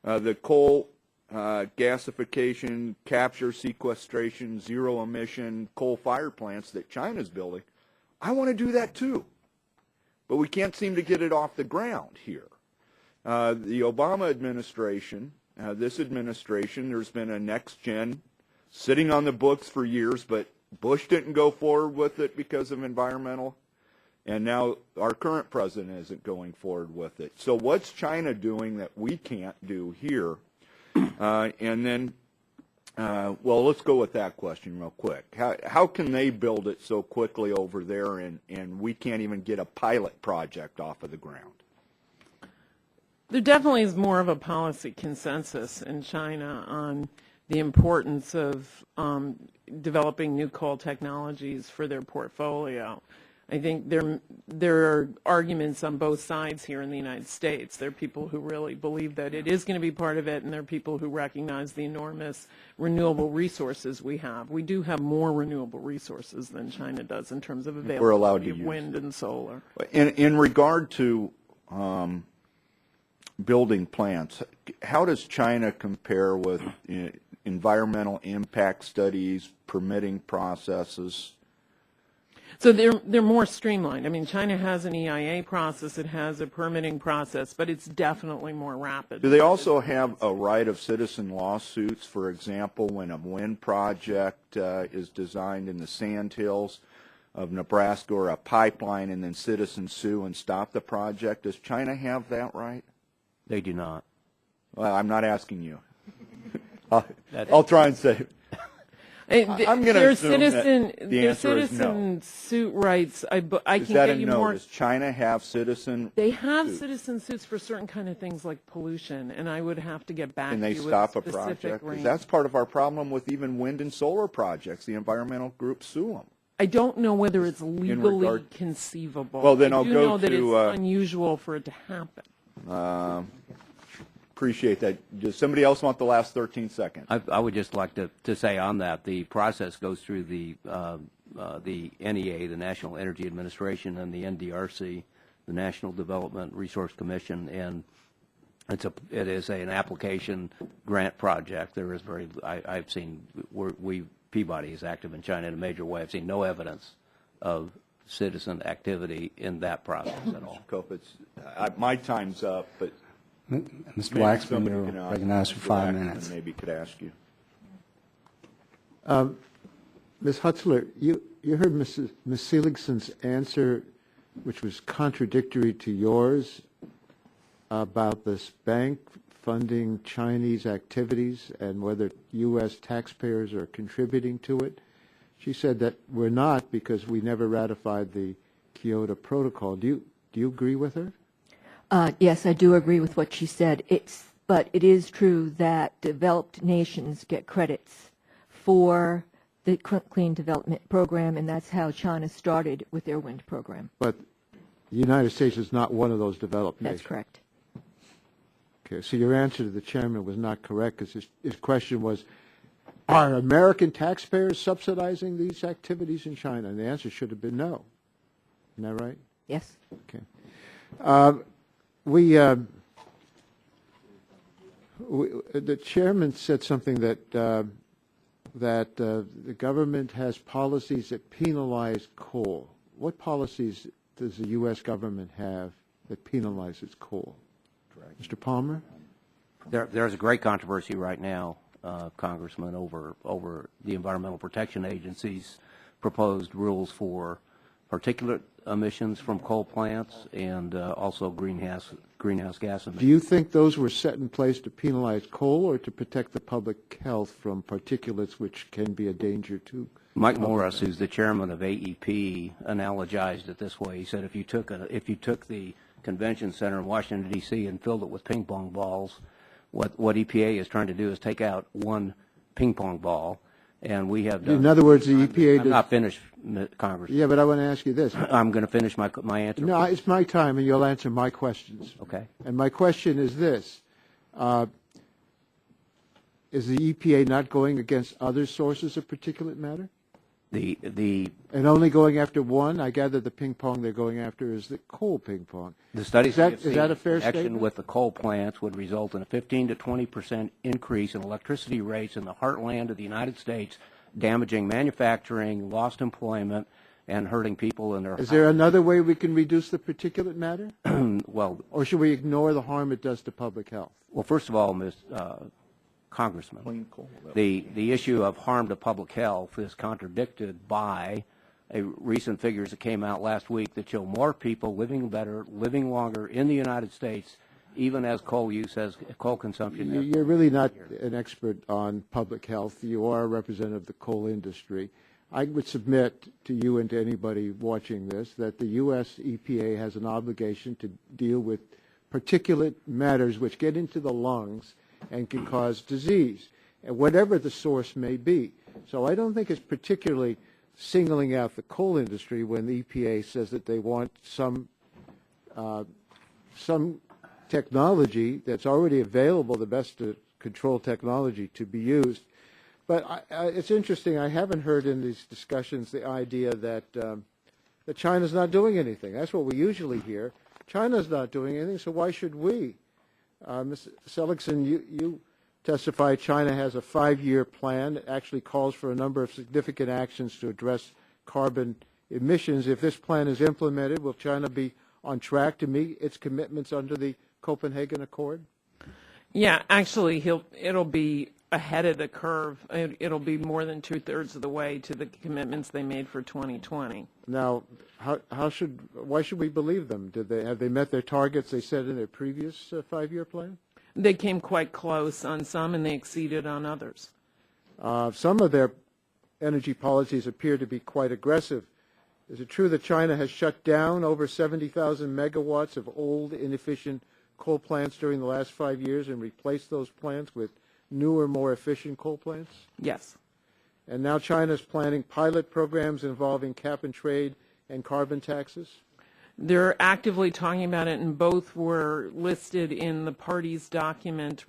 the coal gasification, capture, sequestration, zero emission coal fire plants that China's building. I want to do that too. But we can't seem to get it off the ground here. The Obama administration, this administration, there's been a next gen sitting on the books for years, but Bush didn't go forward with it because of environmental, and now our current president isn't going forward with it. So what's China doing that we can't do here? And then, well, let's go with that question real quick. How can they build it so quickly over there, and we can't even get a pilot project off of the ground? There definitely is more of a policy consensus in China on the importance of developing new coal technologies for their portfolio. I think there are arguments on both sides here in the United States. There are people who really believe that it is going to be part of it, and there are people who recognize the enormous renewable resources we have. We do have more renewable resources than China does in terms of availability of wind and solar. In regard to building plants, how does China compare with environmental impact studies, permitting processes? So they're more streamlined. I mean, China has an EIA process, it has a permitting process, but it's definitely more rapid. Do they also have a right of citizen lawsuits, for example, when a wind project is designed in the sandhills of Nebraska or a pipeline, and then citizens sue and stop the project? Does China have that right? They do not. Well, I'm not asking you. I'll try and say. I'm going to assume that the their answer is no. citizen suit rights. I Is can that get a you no? more. Does China have citizen? They have suits? citizen suits for certain kind of things like pollution, and I would have to get back Can to they you stop a with specific project? range. Because that's part of our problem with even wind and solar projects. The environmental groups sue them. I don't know whether it's legally regard- conceivable. Well, then I I'll do go know that to, it's unusual for it to happen. Appreciate that. Does somebody else want the last 13 seconds? I would just like to say on that, the process goes through the NEA, the National Energy Administration, and the NDRC, the National Development Resource Commission, and it is an application grant project. There is I've seen Peabody is active in China in a major way. I've seen no evidence of citizen activity in that process at all. Kopitz, my time's up, but Mr. maybe Waxman, somebody you're can recognized for 5 Waxman minutes. Maybe could ask you. Ms. Hutzler, you heard Ms. Seligson's answer, which was contradictory to yours, about this bank funding Chinese activities and whether U.S. taxpayers are contributing to it. She said that we're not because we never ratified the Kyoto Protocol. Do you agree with her? Yes, I do agree with what she said. But it is true that developed nations get credits for the Clean Development Program, and that's how China started with their wind program. But the United States is not one of those developed nations. That's correct. Okay, so your answer to the chairman was not correct because his question was, are American taxpayers subsidizing these activities in China? And the answer should have been no. Isn't that right? Yes. Okay. The chairman said something that the government has policies that penalize coal. What policies does the U.S. government have that penalizes coal? Mr. Palmer? There's a great controversy right now, Congressman, over the Environmental Protection Agency's proposed rules for particulate emissions from coal plants and also greenhouse gas emissions. Do you think those were set in place to penalize coal or to protect the public health from particulates which can be a danger to? Mike Morris, who's the chairman of AEP, analogized it this way. He said if you took the convention center in Washington, D.C. and filled it with ping pong balls, what EPA is trying to do is take out one ping pong ball, and we have done. In other words, the EPA. I'm not finished, Congressman. Yeah, but I want to ask you this. I'm going to finish my answer. No, it's my time, and you'll answer my questions. Okay. And my question is this. Is the EPA not going against other sources of particulate matter? And only going after one? I gather the ping pong they're going after is the coal ping pong. The studies is that a fair action statement? with the coal plants would result in a 15 to 20% increase in electricity rates in the heartland of the United States, damaging manufacturing, lost employment, and hurting people in their Is there another way we can reduce the particulate matter? Well, or should we ignore the harm it does to public health? Well, first of all, Congressman, the issue of harm to public health is contradicted by recent figures that came out last week that show more people living better, living longer in the United States, even as coal consumption. You're really not an expert on public health. You are a representative of the coal industry. I would submit to you and to anybody watching this that the U.S. EPA has an obligation to deal with particulate matters which get into the lungs and can cause disease, and whatever the source may be. So I don't think it's particularly singling out the coal industry when the EPA says that they want some technology that's already available, the best control technology, to be used. But it's interesting. I haven't heard in these discussions the idea that China's not doing anything. That's what we usually hear. China's not doing anything, so why should we? Ms. Seligson, you testified China has a 5-year plan. It actually calls for a number of significant actions to address carbon emissions. If this plan is implemented, will China be on track to meet its commitments under the Copenhagen Accord? Yeah, actually, it'll be ahead of the curve. It'll be more than 2/3 of the way to the commitments they made for 2020. Now, why should we believe them? Have they met their targets they set in their previous 5-year plan? They came quite close on some, and they exceeded on others. Some of their energy policies appear to be quite aggressive. Is it true that China has shut down over 70,000 megawatts of old, inefficient coal plants during the last 5 years and replaced those plants with newer, more efficient coal plants? Yes. And now China is planning pilot programs involving cap and trade and carbon taxes? They're actively talking about it, and both were listed in the parties' document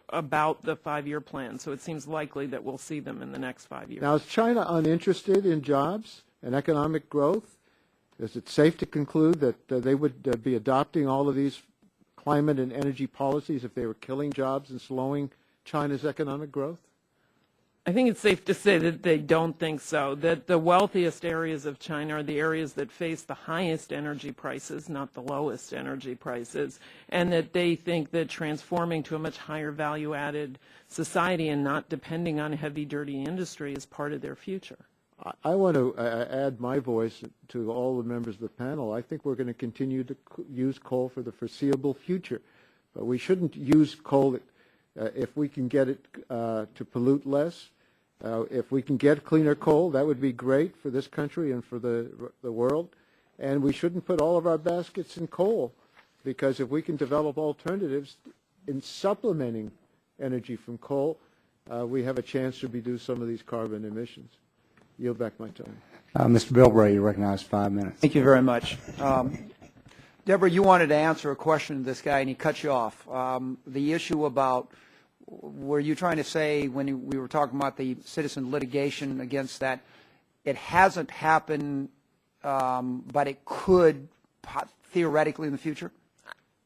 about the 5-year plan. So it seems likely that we'll see them in the next 5 years. Now, is China uninterested in jobs and economic growth? Is it safe to conclude that they would be adopting all of these climate and energy policies if they were killing jobs and slowing China's economic growth? I think it's safe to say that they don't think so, that the wealthiest areas of China are the areas that face the highest energy prices, not the lowest energy prices, and that they think that transforming to a much higher value-added society and not depending on heavy, dirty industry is part of their future. I want to add my voice to all the members of the panel. I think we're going to continue to use coal for the foreseeable future, but we shouldn't use coal if we can get it to pollute less. If we can get cleaner coal, that would be great for this country and for the world. And we shouldn't put all of our baskets in coal, because if we can develop alternatives in supplementing energy from coal, we have a chance to reduce some of these carbon emissions. Yield back my time. Mr. Bilbray, you recognize 5 minutes. Thank you very much. Deborah, you wanted to answer a question to this guy, and he cut you off. The issue about, were you trying to say when we were talking about the citizen litigation against that, it hasn't happened, but it could theoretically in the future?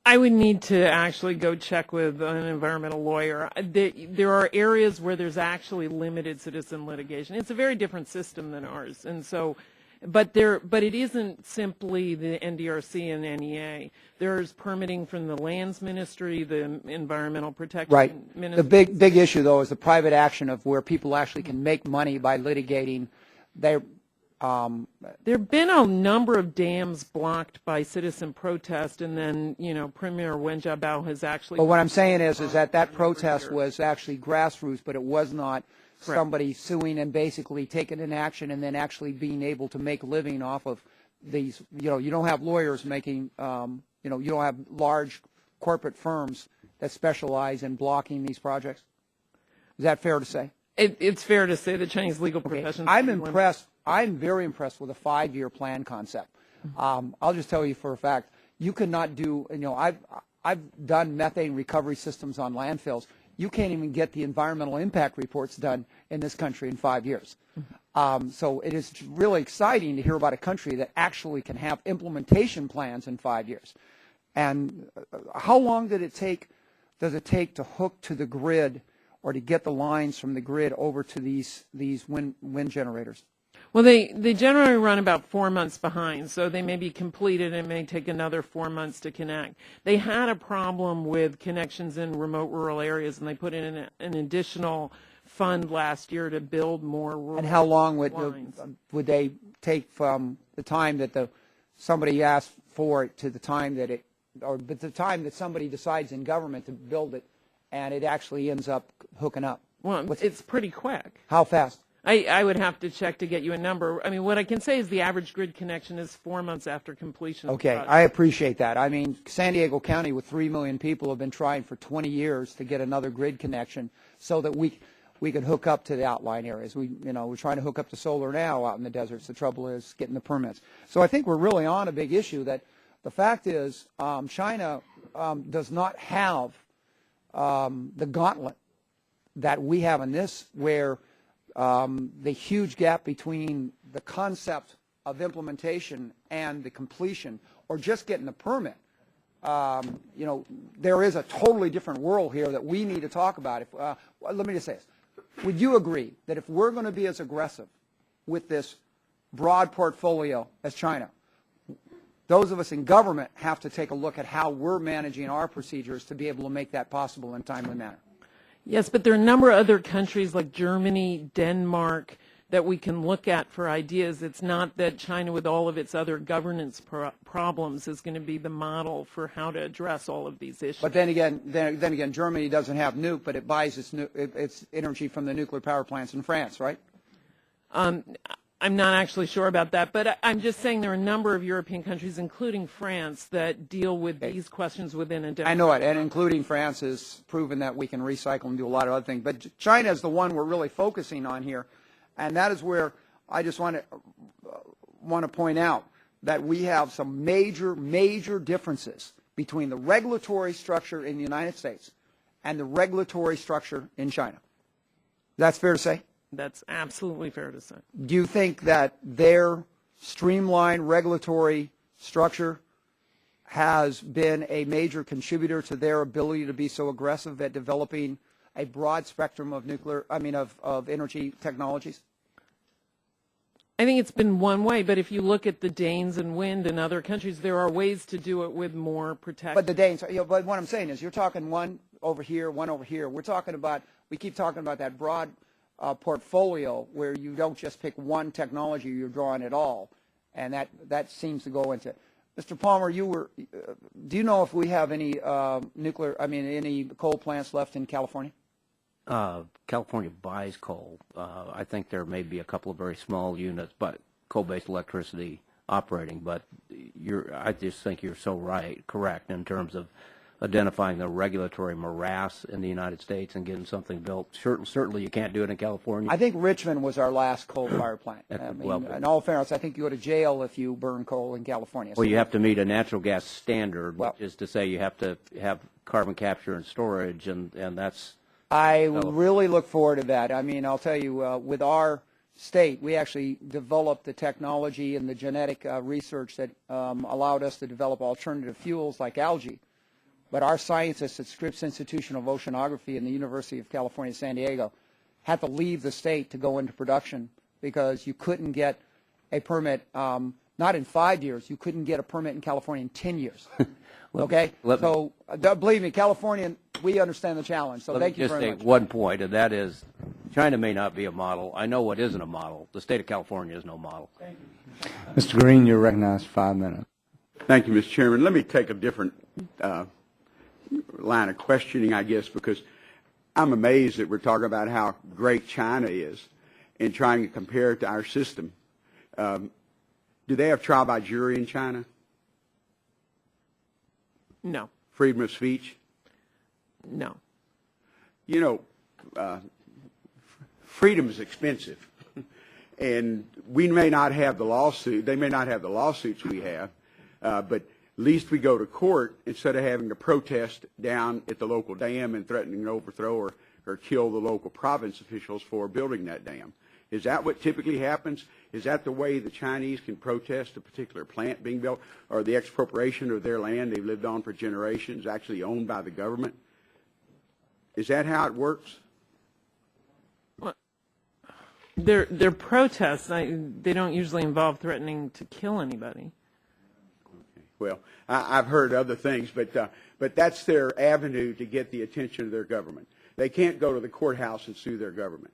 I would need to actually go check with an environmental lawyer. There are areas where there's actually limited citizen litigation. It's a very different system than ours, and so, but it isn't simply the NDRC and NEA. There's permitting from the Lands Ministry, the Environmental Protection Ministry. The big issue though is the private action of where people actually can make money by litigating. There have been a number of dams blocked by citizen protest, and then, Premier Wen Jiabao has actually... But what I'm saying is that protest was actually grassroots, but it was not somebody suing and basically taking an action and then actually being able to make a living off of these. You don't have lawyers making, you don't have large corporate firms that specialize in blocking these projects. Is that fair to say? It's fair to say the Chinese legal profession... I'm impressed. I'm very impressed with a 5-year plan concept. I'll just tell you for a fact, you cannot do, I've done methane recovery systems on landfills. You can't even get the environmental impact reports done in this country in 5 years. So it is really exciting to hear about a country that actually can have implementation plans in 5 years. And how long does it take to hook to the grid or to get the lines from the grid over to these wind generators? Well, they generally run about 4 months behind, so they may be completed and it may take another 4 months to connect. They had a problem with connections in remote rural areas, and they put in an additional fund last year to build more rural lines. And how long would they take from the time that somebody asked for it to the time that the time that somebody decides in government to build it and it actually ends up hooking up? Well, it's pretty quick. How fast? I would have to check to get you a number. I mean, what I can say is the average grid connection is 4 months after completion. Okay, I appreciate that. I mean, San Diego County with 3 million people have been trying for 20 years to get another grid connection so that we can hook up to the outlying areas. We're trying to hook up to solar now out in the deserts. The trouble is getting the permits. So I think we're really on a big issue that the fact is China does not have the gauntlet that we have in this, where the huge gap between the concept of implementation and the completion, or just getting the permit. There is a totally different world here that we need to talk about. Let me just say this. Would you agree that if we're going to be as aggressive with this broad portfolio as China, those of us in government have to take a look at how we're managing our procedures to be able to make that possible in a timely manner? Yes, but there are a number of other countries like Germany, Denmark, that we can look at for ideas. It's not that China, with all of its other governance problems, is going to be the model for how to address all of these issues. But then again, Germany doesn't have nuke, but it buys its energy from the nuclear power plants in France, right? I'm not actually sure about that, but I'm just saying there are a number of European countries, including France, that deal with these questions within a different. I know it, and including France has proven that we can recycle and do a lot of other things. But China is the one we're really focusing on here, and that is where I just want to point out that we have some major differences between the regulatory structure in the United States and the regulatory structure in China. That's fair to say? That's absolutely fair to say. Do you think that their streamlined regulatory structure has been a major contributor to their ability to be so aggressive at developing a broad spectrum of of energy technologies? I think it's been one way, but if you look at the Danes and wind in other countries, there are ways to do it with more protection. But the Danes, but what I'm saying is, you're talking one over here, one over here. We keep talking about that broad portfolio where you don't just pick one technology, you're drawing it all, and that seems to go into. Mr. Palmer, do you know if we have any any coal plants left in California? California buys coal. I think there may be a couple of very small units, but coal-based electricity operating. But I just think you're so correct in terms of identifying the regulatory morass in the United States and getting something built. Certainly you can't do it in California. I think Richmond was our last coal-fired plant. In all fairness, I think you go to jail if you burn coal in California. Well, you have to meet a natural gas standard, which is to say you have to have carbon capture and storage, and that's... I really look forward to that. I mean, I'll tell you, with our state, we actually developed the technology and the genetic research that allowed us to develop alternative fuels like algae. But our scientists at Scripps Institution of Oceanography in the University of California, San Diego, had to leave the state to go into production because you couldn't get a permit, not in 5 years, you couldn't get a permit in California in 10 years. Okay? So believe me, California, we understand the challenge. So thank you very much. Let me just say one point, and that is China may not be a model. I know what isn't a model. The state of California is no model. Thank you. Mr. Green, you're recognized 5 minutes. Thank you, Mr. Chairman. Let me take a different line of questioning, I guess, because I'm amazed that we're talking about how great China is and trying to compare it to our system. Do they have trial by jury in China? No. Freedom of speech? No. You know, freedom is expensive. And we may not have the lawsuit, they may not have the lawsuits we have, but at least we go to court instead of having to protest down at the local dam and threatening to overthrow or kill the local province officials for building that dam. Is that what typically happens? Is that the way the Chinese can protest a particular plant being built, or the expropriation of their land they've lived on for generations, actually owned by the government? Is that how it works? Well, their protests, they don't usually involve threatening to kill anybody. Well, I've heard other things, but that's their avenue to get the attention of their government. They can't go to the courthouse and sue their government.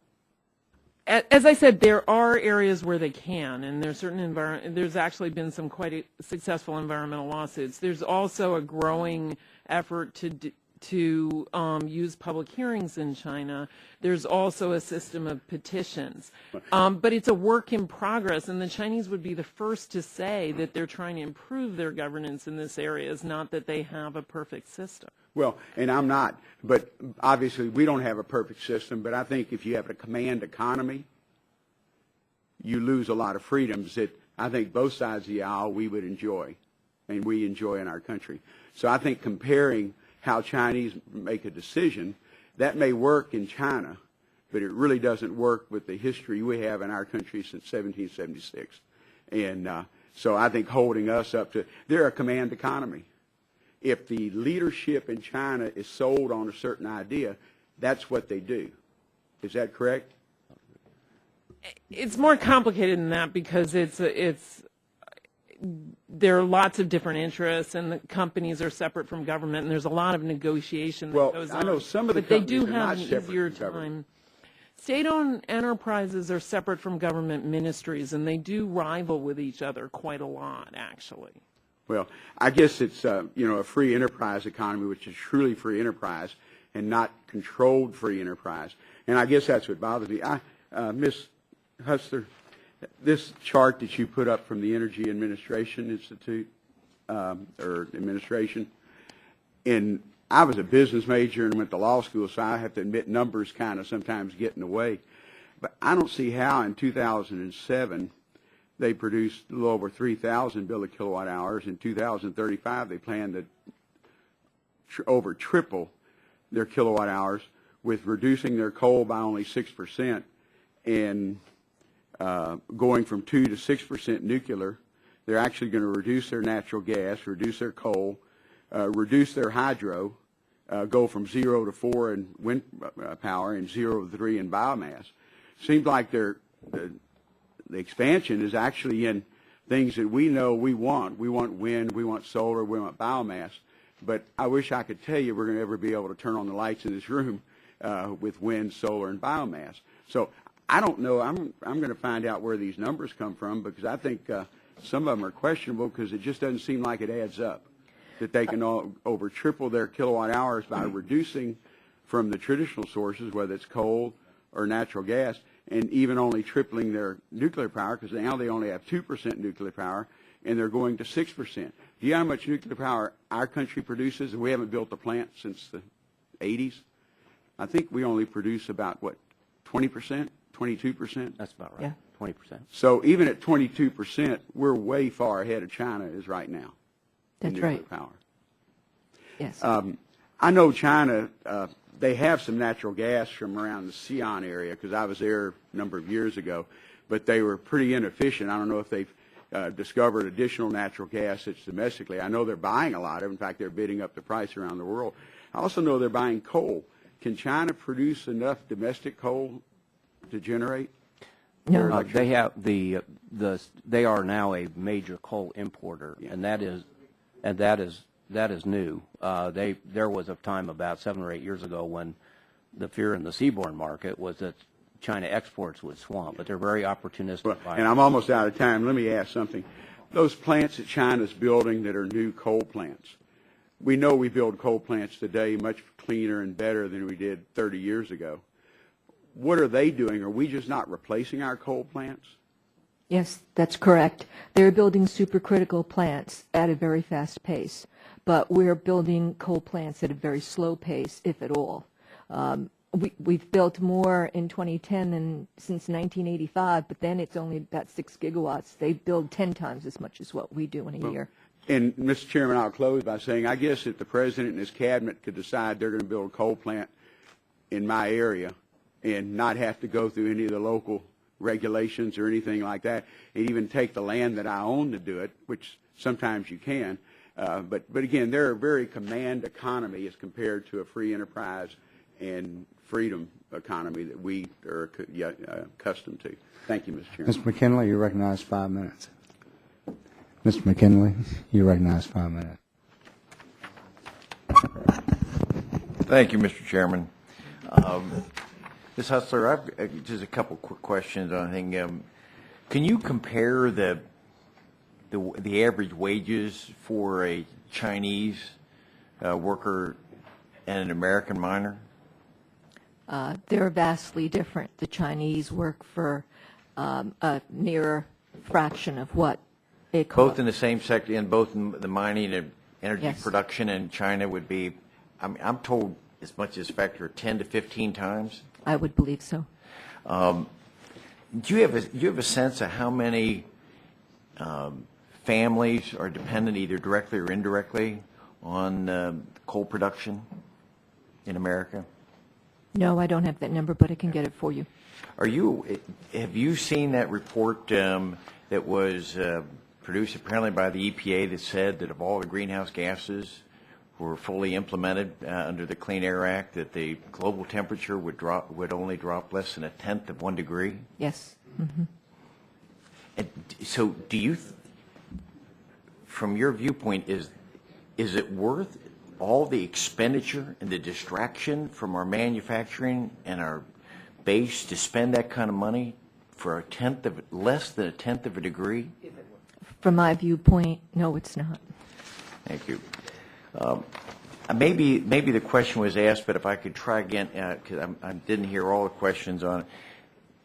As I said, there are areas where they can, and there's actually been some quite successful environmental lawsuits. There's also a growing effort to use public hearings in China. There's also a system of petitions. But it's a work in progress, and the Chinese would be the first to say that they're trying to improve their governance in this area. It's not that they have a perfect system. Well, and I'm not, but obviously we don't have a perfect system, but I think if you have a command economy, you lose a lot of freedoms that I think both sides of the aisle we would enjoy, and we enjoy in our country. So I think comparing how Chinese make a decision, that may work in China, but it really doesn't work with the history we have in our country since 1776. And so I think holding us up to, they're a command economy. If the leadership in China is sold on a certain idea, that's what they do. Is that correct? It's more complicated than that because there are lots of different interests, and the companies are separate from government, and there's a lot of negotiation that goes on. I know some of the but they companies do are have not an separate easier from government. time. State-owned enterprises are separate from government ministries, and they do rival with each other quite a lot, actually. Well, I guess it's a free enterprise economy, which is truly free enterprise and not controlled free enterprise. And I guess that's what bothers me. Ms. Hustler, this chart that you put up from the Energy Administration Institute or administration, and I was a business major and went to law school, so I have to admit numbers kind of sometimes get in the way. But I don't see how in 2007 they produced a little over 3,000 billion kilowatt hours. In 2035, they plan to over triple their kilowatt hours with reducing their coal by only 6% and going from 2 to 6% nuclear. They're actually going to reduce their natural gas, reduce their coal, reduce their hydro, go from 0 to 4 in wind power and 0 to 3 in biomass. Seems like the expansion is actually in things that we know we want. We want wind, we want solar, we want biomass. But I wish I could tell you we're going to ever be able to turn on the lights in this room with wind, solar, and biomass. So I don't know. I'm going to find out where these numbers come from, because I think some of them are questionable, because it just doesn't seem like it adds up, that they can over triple their kilowatt hours by reducing from the traditional sources, whether it's coal or natural gas, and even only tripling their nuclear power, because now they only have 2% nuclear power, and they're going to 6%. Do you know how much nuclear power our country produces? And we haven't built a plant since the 80s. I think we only produce about, 20%, 22%? That's about right, yeah. 20%. So even at 22%, we're way far ahead of China is right now. That's right. Power. Yes. I know China, they have some natural gas from around the Xi'an area, because I was there a number of years ago, but they were pretty inefficient. I don't know if they've discovered additional natural gas that's domestically. I know they're buying a lot of it. In fact, they're bidding up the price around the world. I also know they're buying coal. Can China produce enough domestic coal to generate? No. They have they are now a major coal importer, yeah. and that is new. There was a time about 7 or 8 years ago when the fear in the seaborne market was that China exports would swamp, but they're very opportunistic. Well, and I'm almost out of time. Let me ask something. Those plants that China's building that are new coal plants, we know we build coal plants today much cleaner and better than we did 30 years ago. What are they doing? Are we just not replacing our coal plants? Yes, that's correct. They're building supercritical plants at a very fast pace, but we're building coal plants at a very slow pace, if at all. We've built more in 2010 than since 1985, but then it's only about 6 gigawatts. They build 10 times as much as what we do in a year. And, Mr. Chairman, I'll close by saying I guess if the President and his cabinet could decide they're going to build a coal plant in my area and not have to go through any of the local regulations or anything like that, and even take the land that I own to do it, which sometimes you can. But again, they're a very command economy as compared to a free enterprise and freedom economy that we are accustomed to. Thank you, Mr. Chairman. Mr. McKinley, you recognize 5 minutes. Mr. McKinley, you recognize 5 minutes. Thank you, Mr. Chairman. Ms. Hustler, I've just a couple quick questions on thing. Can you compare the average wages for a Chinese worker and an American miner? They're vastly different. The Chinese work for a near fraction of what they cost. Both in the same sector, in both the mining and energy yes. production in China would be, I'm told, as much as a factor of 10 to 15 times? I would believe so. Do you have a sense of how many families are dependent either directly or indirectly on coal production in America? No, I don't have that number, but I can get it for you. Have you seen that report that was produced apparently by the EPA that said that of all the greenhouse gases were fully implemented under the Clean Air Act, that the global temperature would only drop less than 1/10 of 1 degree? Yes. Mm-hmm. And so, do you, from your viewpoint, is it worth all the expenditure and the distraction from our manufacturing and our base to spend that kind of money for less than a tenth of a degree? From my viewpoint, no, it's not. Thank you. Maybe the question was asked, but if I could try again, because I didn't hear all the questions on it.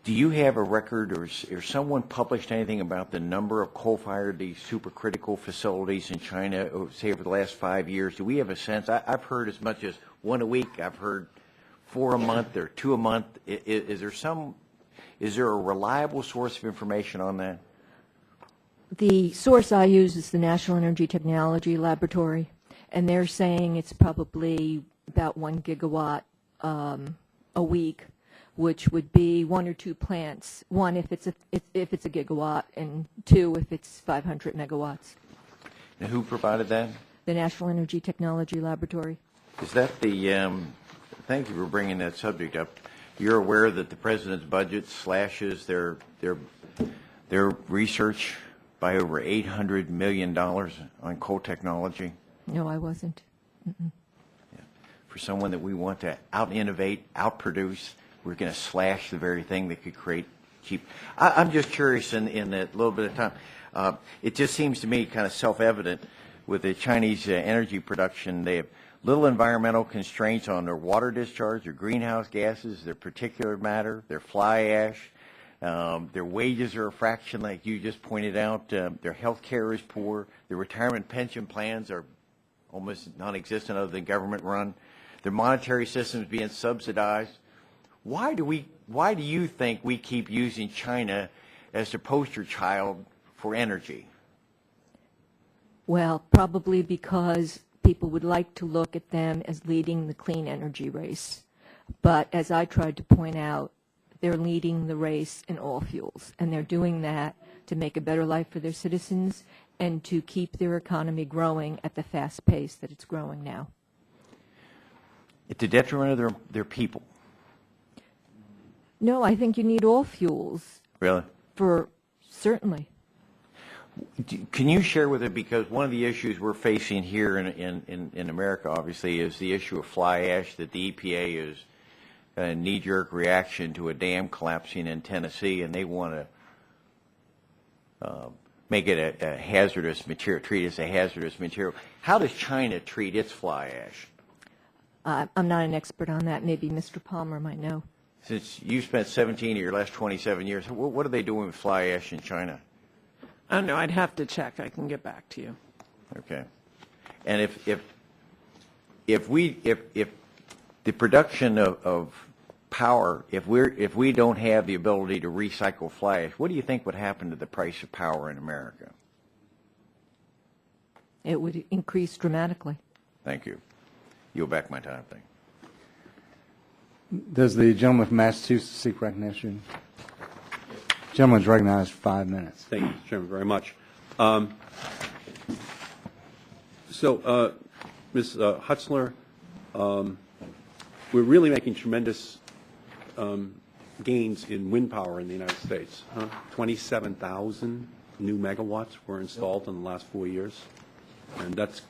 Do you have a record, or someone published anything about the number of coal-fired, these supercritical facilities in China, say over the last 5 years? Do we have a sense? I've heard as much as 1 a week. I've heard 4 a month or 2 a month. Is there a reliable source of information on that? The source I use is the National Energy Technology Laboratory, and they're saying it's probably about 1 gigawatt a week, which would be 1 or 2 plants. 1 if it's a gigawatt, and 2 if it's 500 megawatts. And who provided that? The National Energy Technology Laboratory. Is that the? Thank you for bringing that subject up. You're aware that the president's budget slashes their research by over $800 million on coal technology? No, I wasn't. Mm-mm. Yeah. For someone that we want to out-innovate, out-produce, we're going to slash the very thing that could create cheap. I'm just curious in that little bit of time. It just seems to me kind of self-evident with the Chinese energy production. They have little environmental constraints on their water discharge, their greenhouse gases, their particulate matter, their fly ash. Their wages are a fraction, like you just pointed out. Their health care is poor. Their retirement pension plans are almost non-existent other than government run. Their monetary system is being subsidized. Why do you think we keep using China as the poster child for energy? Well, probably because people would like to look at them as leading the clean energy race. But as I tried to point out, they're leading the race in all fuels, and they're doing that to make a better life for their citizens and to keep their economy growing at the fast pace that it's growing now. At the detriment of their people? No, I think you need all fuels. Really? Certainly. Can you share with it, because one of the issues we're facing here in America, obviously, is the issue of fly ash, that the EPA is a knee-jerk reaction to a dam collapsing in Tennessee, and they want to make it a hazardous material, treat it as a hazardous material. How does China treat its fly ash? I'm not an expert on that. Maybe Mr. Palmer might know. Since you spent 17 of your last 27 years, what are they doing with fly ash in China? I don't know. I'd have to check. I can get back to you. Okay. And if the production of power, if we don't have the ability to recycle fly ash, what do you think would happen to the price of power in America? It would increase dramatically. Thank you. Yield back my time. Thank you. Does the gentleman from Massachusetts seek recognition? Gentleman's recognized for 5 minutes. Thank you, Mr. Chairman, very much. Ms. Hutzler, we're really making tremendous gains in wind power in the United States. 27,000 new megawatts were installed in the last 4 years, and that's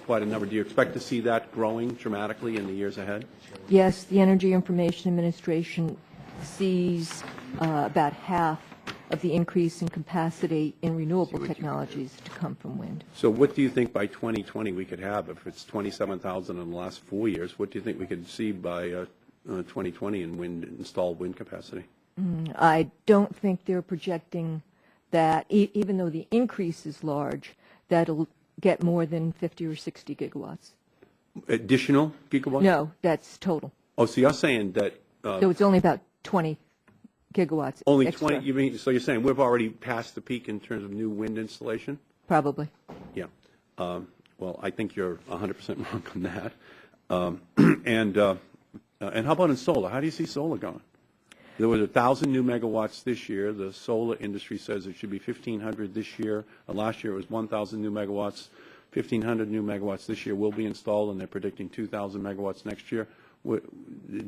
quite a number. Do you expect to see that growing dramatically in the years ahead? Yes, the Energy Information Administration sees about half of the increase in capacity in renewable technologies to come from wind. So what do you think by 2020 we could have? If it's 27,000 in the last 4 years, what do you think we could see by 2020 in installed wind capacity? I don't think they're projecting that, even though the increase is large, that'll get more than 50 or 60 gigawatts. Additional gigawatts? No, that's total. Oh, so you're saying that... so it's only about 20 gigawatts Only extra. 20, you mean, so you're saying we've already passed the peak in terms of new wind installation? Probably. Yeah. Well, I think you're 100% wrong on that. And how about in solar? How do you see solar going? There was 1,000 new megawatts this year. The solar industry says it should be 1,500 this year. Last year it was 1,000 new megawatts. 1,500 new megawatts this year will be installed, and they're predicting 2,000 megawatts next year. Do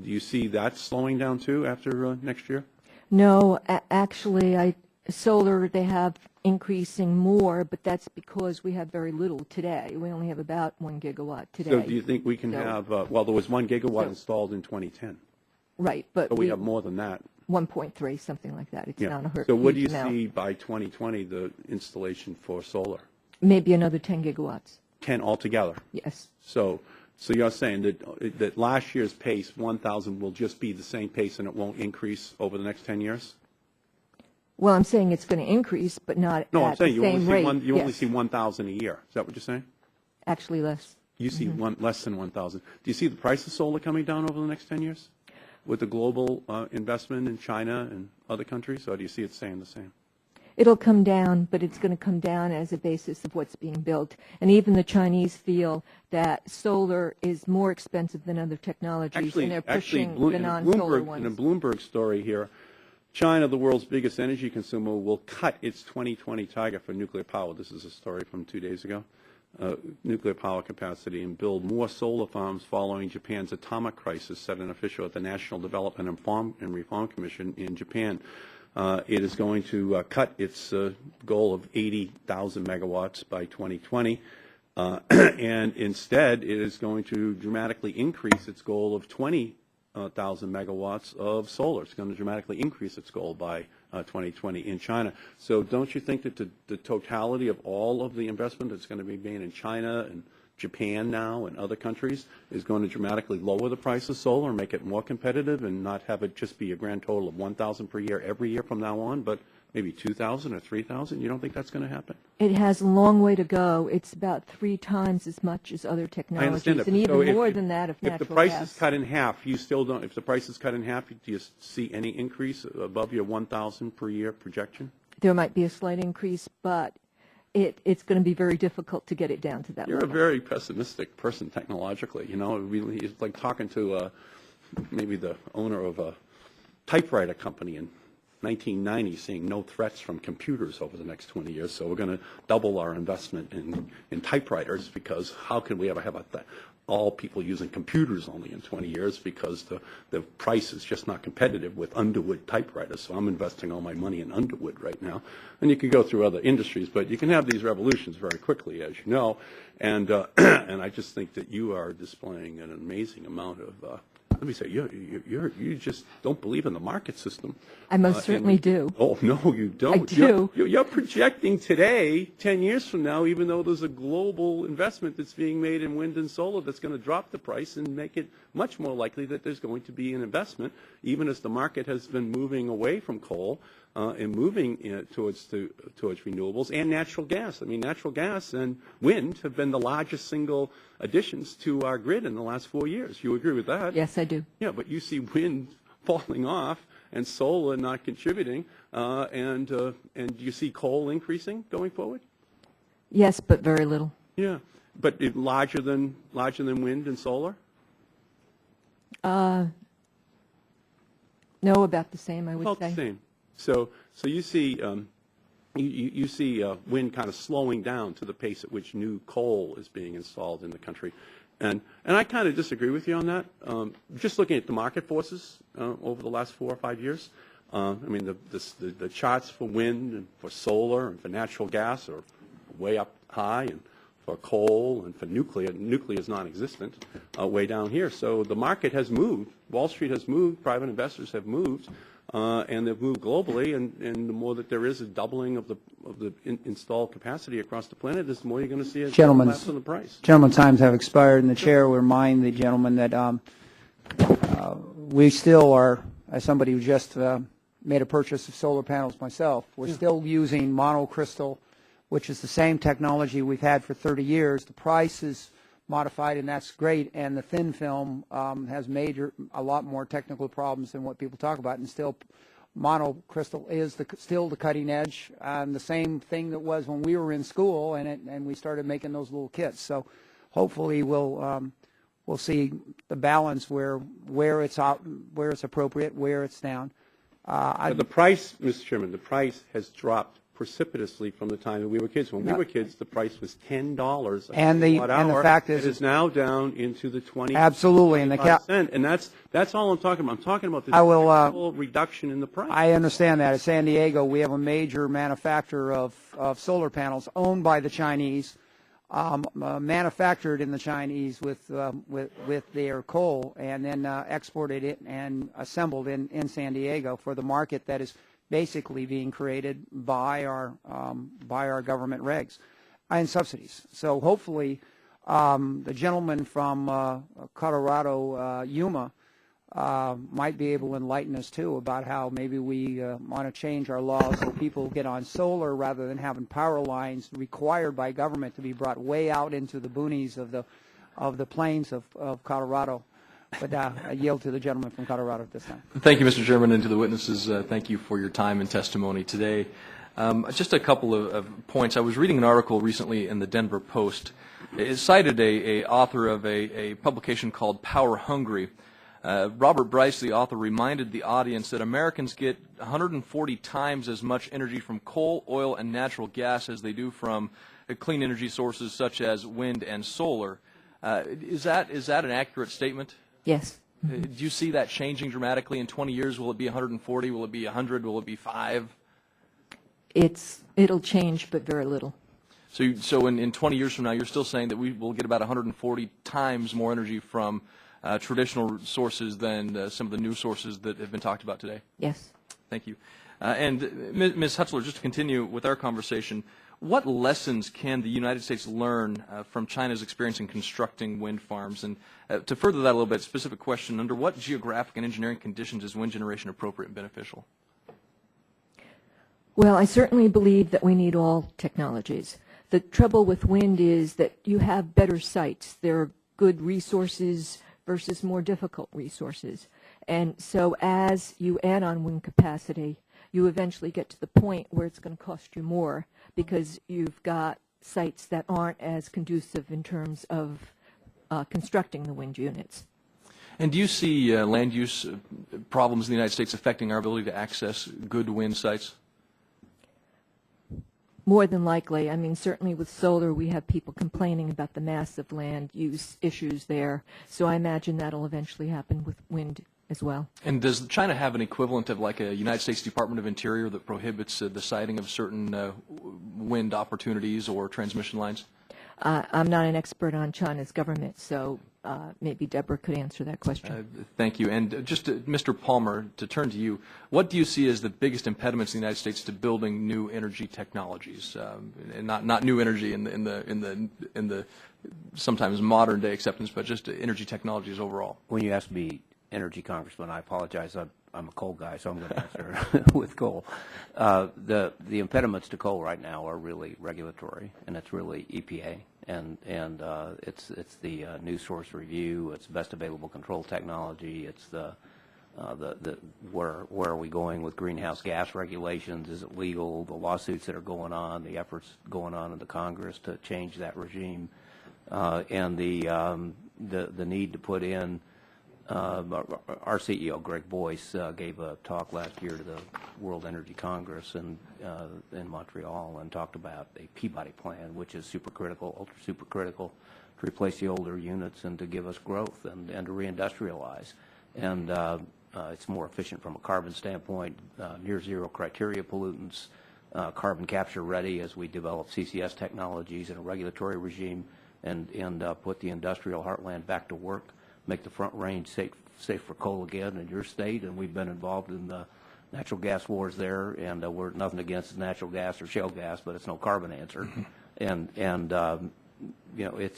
you see that slowing down too after next year? No, actually, solar they have increasing more, but that's because we have very little today. We only have about 1 gigawatt today. So do you think we can have, well, there was 1 gigawatt installed in 2010. Right, but we have more than that. 1.3, something like that. It's not a huge amount. So what do you see by 2020, the installation for solar? Maybe another 10 gigawatts. 10 altogether? Yes. So you're saying that last year's pace, 1,000, will just be the same pace and it won't increase over the next 10 years? Well, I'm saying it's going to increase, but not No, at I'm saying the same rate. you only see 1,000 a year. Is that what you're saying? Actually less. You see less than 1,000. Do you see the price of solar coming down over the next 10 years with the global investment in China and other countries, or do you see it staying the same? It'll come down, but it's going to come down as a basis of what's being built. And even the Chinese feel that solar is more expensive than other technologies, and they're pushing the non-solar ones. In a Bloomberg story here, China, the world's biggest energy consumer, will cut its 2020 target for nuclear power. This is a story from 2 days ago. Nuclear power capacity and build more solar farms following Japan's atomic crisis, said an official at the National Development and Reform Commission in Japan. It is going to cut its goal of 80,000 megawatts by 2020, and instead it is going to dramatically increase its goal of 20,000 megawatts of solar. It's going to dramatically increase its goal by 2020 in China. So don't you think that the totality of all of the investment that's going to be made in China and Japan now and other countries is going to dramatically lower the price of solar and make it more competitive and not have it just be a grand total of 1,000 per year every year from now on, but maybe 2,000 or 3,000? You don't think that's going to happen? It has a long way to go. It's about 3 times as much as other technologies, I understand that. and even So more than that if natural gas. If the price is cut in half, you still don't. If the price is cut in half, do you see any increase above your 1,000 per year projection? There might be a slight increase, but it's going to be very difficult to get it down to that You're level. a very pessimistic person technologically. You know, really, it's like talking to maybe the owner of a typewriter company in 1990, seeing no threats from computers over the next 20 years. So we're going to double our investment in typewriters, because how can we ever have all people using computers only in 20 years, because the price is just not competitive with Underwood typewriters. So I'm investing all my money in Underwood right now. And you can go through other industries, but you can have these revolutions very quickly, as you know. And and I just think that you are displaying an amazing amount of let me say, you just don't believe in the market system. I most certainly do. Oh, no, you don't. I do. You're projecting today, 10 years from now, even though there's a global investment that's being made in wind and solar that's going to drop the price and make it much more likely that there's going to be an investment, even as the market has been moving away from coal and moving towards renewables and natural gas. I mean, natural gas and wind have been the largest single additions to our grid in the last 4 years. You agree with that? Yes, I do. Yeah, but you see wind falling off and solar not contributing, and you see coal increasing going forward? Yes, but very little. Yeah, but larger than wind and solar? No, about the same, I would About say. the same. So you see you see wind kind of slowing down to the pace at which new coal is being installed in the country. And I kind of disagree with you on that. Just looking at the market forces over the last 4 or 5 years, I mean, the charts for wind and for solar and for natural gas are way up high, and for coal and for nuclear is non-existent way down here. So the market has moved. Wall Street has moved. Private investors have moved. And they've moved globally, and the more that there is a doubling of the installed capacity across the planet, the more you're going to see a collapse in the price. Gentlemen's times have expired, and the chair will remind the gentleman that we still are, as somebody who just made a purchase of solar panels myself, we're still using monocrystal, which is the same technology we've had for 30 years. The price is modified, and that's great, and the thin film has a lot more technical problems than what people talk about, and still monocrystal is still the cutting edge, and the same thing that was when we were in school, and we started making those little kits. So hopefully we'll see the balance where it's appropriate, where it's down. The price, Mr. Chairman, the price has dropped precipitously from the time that we were kids. When we were kids, the price was $10 a kilowatt hour. And the fact is, it is now down into the 20. Absolutely, and and that's all I'm talking about. I'm talking about this reduction in the price. I understand that. At San Diego, we have a major manufacturer of solar panels owned by the Chinese. manufactured in the Chinese with their coal and then exported it and assembled in San Diego for the market that is basically being created by our government regs and subsidies. So hopefully the gentleman from Colorado, Yuma, might be able to enlighten us too about how maybe we want to change our laws so people get on solar rather than having power lines required by government to be brought way out into the boonies of the plains of Colorado. But I yield to the gentleman from Colorado at this time. Thank you, Mr. Chairman, and to the witnesses. Thank you for your time and testimony today. Just a couple of points. I was reading an article recently in the Denver Post. It cited a author of a publication called Power Hungry. Robert Bryce, the author, reminded the audience that Americans get 140 times as much energy from coal, oil, and natural gas as they do from clean energy sources such as wind and solar. Is that an accurate statement? Yes. Do you see that changing dramatically in 20 years? Will it be 140? Will it be 100? Will it be 5? It'll change, but very little. So in 20 years from now, you're still saying that we will get about 140 times more energy from traditional sources than some of the new sources that have been talked about today? Yes. Thank you. And Ms. Hutzler, just to continue with our conversation, what lessons can the United States learn from China's experience in constructing wind farms? And to further that a little bit, specific question, under what geographic and engineering conditions is wind generation appropriate and beneficial? Well, I certainly believe that we need all technologies. The trouble with wind is that you have better sites. There are good resources versus more difficult resources. And so as you add on wind capacity, you eventually get to the point where it's going to cost you more because you've got sites that aren't as conducive in terms of constructing the wind units. And do you see land use problems in the United States affecting our ability to access good wind sites? More than likely. I mean, certainly with solar, we have people complaining about the massive land use issues there. So I imagine that'll eventually happen with wind as well. And does China have an equivalent of like a United States Department of Interior that prohibits the siting of certain wind opportunities or transmission lines? I'm not an expert on China's government, so maybe Deborah could answer that question. Thank you. And just Mr. Palmer, to turn to you, what do you see as the biggest impediments in the United States to building new energy technologies, and not new energy in the sometimes modern day acceptance, but just energy technologies overall? When you ask me, energy congressman, I apologize. I'm a coal guy, so I'm going to answer with coal. The impediments to coal right now are really regulatory, and it's really EPA, and it's the new source review, it's best available control technology, it's the where are we going with greenhouse gas regulations? Is it legal? The lawsuits that are going on, the efforts going on in the Congress to change that regime, and the need to put in. Our CEO, Greg Boyce, gave a talk last year to the World Energy Congress in Montreal and talked about a Peabody plan, which is supercritical, ultra supercritical, to replace the older units and to give us growth and to reindustrialize. And it's more efficient from a carbon standpoint, near zero criteria pollutants, carbon capture ready as we develop CCS technologies and a regulatory regime and put the industrial heartland back to work. Make the Front Range safe for coal again in your state, and we've been involved in the natural gas wars there, and we're nothing against natural gas or shale gas, but it's no carbon answer. And you know,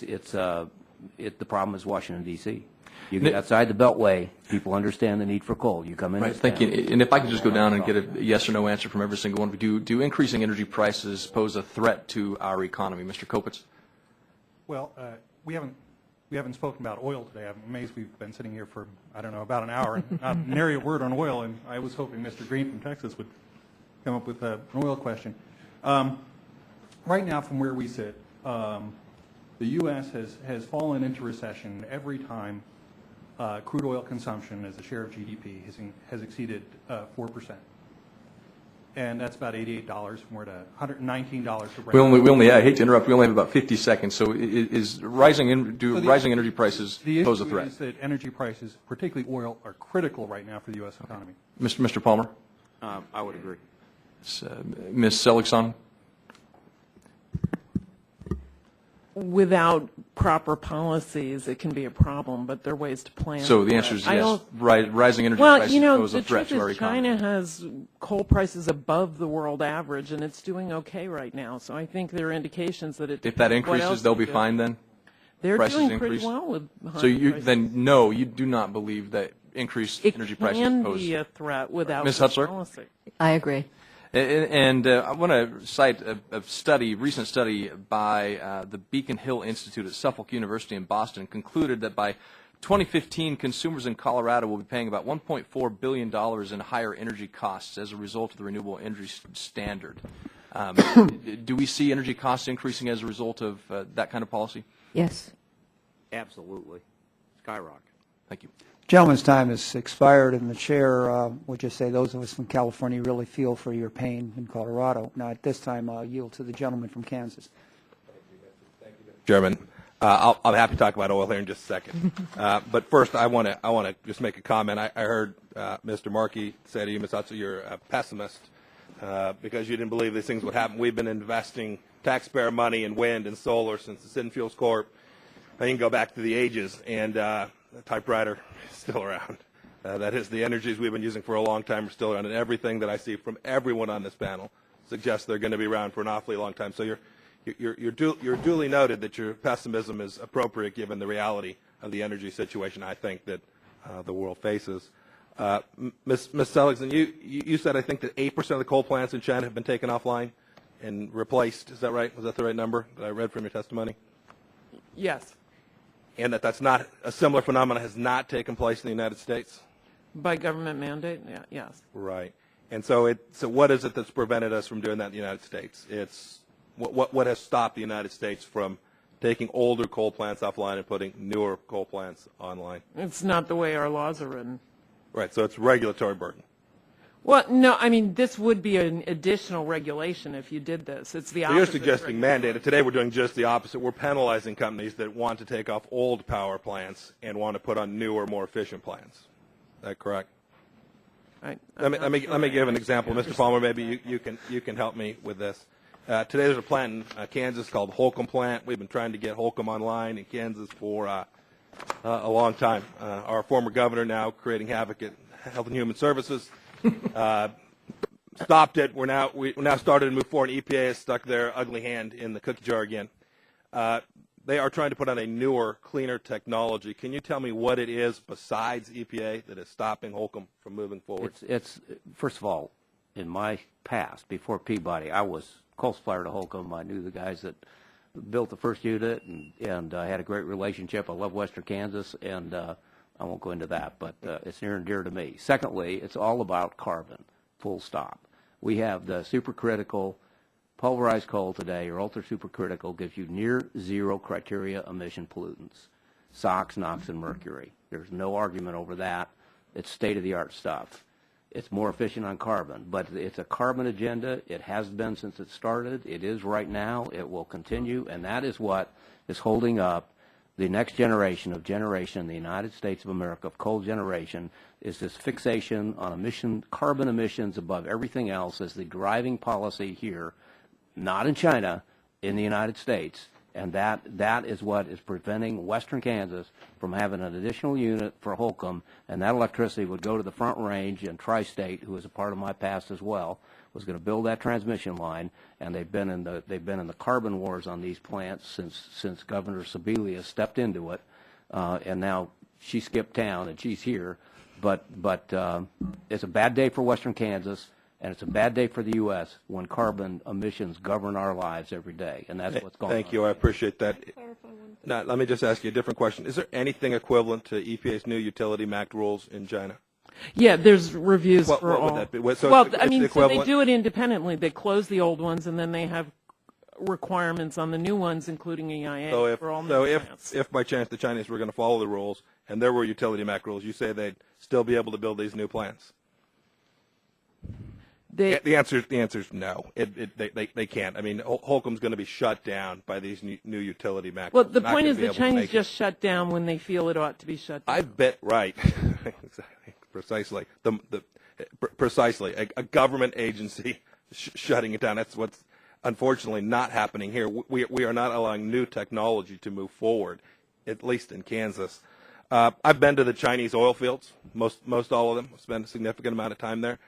the problem is Washington D.C. You get outside the Beltway, people understand the need for coal. You come in. Right. Thank you. And if I could just go down and get a yes or no answer from every single one, do increasing energy prices pose a threat to our economy, Mr. Kopitz? Well, we haven't spoken about oil today. I'm amazed we've been sitting here for, I don't know, about an hour and not nary a word on oil, and I was hoping Mr. Green from Texas would come up with an oil question. Right now, from where we sit, the U.S. has fallen into recession every time crude oil consumption as a share of GDP has exceeded 4%. And that's about $88 from where to $119 for Brent. We only I hate to interrupt. We only have about 50 seconds. So is rising energy prices pose a threat? The issue is that energy prices, particularly oil, are critical right now for the U.S. economy. Mr. Palmer? I would agree. Ms. Seligson? without proper policies, it can be a problem, but there are ways to plan. So the answer is I yes. don't- Rising energy Well, prices you know, pose a the threat truth to our is economy. China has coal prices above the world average, and it's doing okay right now. So I think there are indications that it. If that depends what increases, else they'll they be do. fine then? They're Prices doing increase? pretty well with high So you prices. then, no, you do not believe that increased energy prices It can pose. be a threat without Ms. good Hutzler? policy. I agree. And I want to cite a study, recent study by the Beacon Hill Institute at Suffolk University in Boston, concluded that by 2015, consumers in Colorado will be paying about $1.4 billion in higher energy costs as a result of the renewable energy standard. Do we see energy costs increasing as a result of that kind of policy? Yes. Absolutely. Skyrocket. Thank you. Gentleman's time has expired, and the chair would just say those of us from California really feel for your pain in Colorado. Now, at this time, I'll yield to the gentleman from Kansas. Chairman, I'm happy to talk about oil here in just a second. But first, I want to just make a comment. I heard Mr. Markey say to you, Ms. Hutzler, you're a pessimist because you didn't believe these things would happen. We've been investing taxpayer money in wind and solar since the Sin Fuels Corp. I can go back to the ages, and the typewriter is still around. That is, the energies we've been using for a long time are still around, and everything that I see from everyone on this panel suggests they're going to be around for an awfully long time. So you're duly noted that your pessimism is appropriate given the reality of the energy situation I think that the world faces. Ms. Seligson, you said I think that 8% of the coal plants in China have been taken offline and replaced. Is that right? Was that the right number that I read from your testimony? Yes. And that's not a similar phenomenon has not taken place in the United States? By government mandate, yeah, yes. Right. And so what is it that's prevented us from doing that in the United States? It's what has stopped the United States from taking older coal plants offline and putting newer coal plants online? It's not the way our laws are written. Right. So it's regulatory burden. Well, no, I mean, this would be an additional regulation if you did this. It's the So opposite. you're suggesting mandated. Today we're doing just the opposite. We're penalizing companies that want to take off old power plants and want to put on newer, more efficient plants. Is that correct? Let me give an example. Mr. Palmer, maybe you can help me with this. Today there's a plant in Kansas called Holcomb Plant. We've been trying to get Holcomb online in Kansas for a long time. Our former governor, now creating havoc at Health and Human Services, stopped it. We're now started to move forward. EPA has stuck their ugly hand in the cookie jar again. They are trying to put on a newer, cleaner technology. Can you tell me what it is besides EPA that is stopping Holcomb from moving forward? It's first of all, in my past, before Peabody, I was coal supplier to Holcomb. I knew the guys that built the first unit, and I had a great relationship. I love Western Kansas, and I won't go into that, but it's near and dear to me. Secondly, it's all about carbon, full stop. We have the supercritical pulverized coal today, or ultra supercritical, gives you near zero criteria emission pollutants, SOx, NOx, and mercury. There's no argument over that. It's state-of-the-art stuff. It's more efficient on carbon, but it's a carbon agenda. It has been since it started. It is right now. It will continue, and that is what is holding up the next generation in the United States of America of coal generation, is this fixation on carbon emissions above everything else as the driving policy here, not in China, in the United States. And that is what is preventing Western Kansas from having an additional unit for Holcomb, and that electricity would go to the Front Range, and Tri-State, who is a part of my past as well, was going to build that transmission line, and they've been in the carbon wars on these plants since Governor Sebelius stepped into it, and now she skipped town and she's here, but it's a bad day for Western Kansas. And it's a bad day for the U.S. when carbon emissions govern our lives every day, and that's what's going on. Thank you. I appreciate that. Now, let me just ask you a different question. Is there anything equivalent to EPA's new utility MACT rules in China? Yeah, there's reviews for what all. Would that be? So well, it's I mean, so they equivalent? do it independently. They close the old ones, and then they have requirements on the new ones, including EIA for all new plants. If by chance the Chinese were going to follow the rules and there were utility MACT rules, you say they'd still be able to build these new plants? The answer is no. They can't. I mean, Holcomb's going to be shut down by these new utility MACT. Well, the point is the Chinese just shut down when they feel it ought to be shut down. I bet right. Precisely. Precisely. A government agency shutting it down. That's what's. unfortunately not happening here. We are not allowing new technology to move forward, at least in Kansas. I've been to the Chinese oil fields, most all of them. I've spent a significant amount of time there.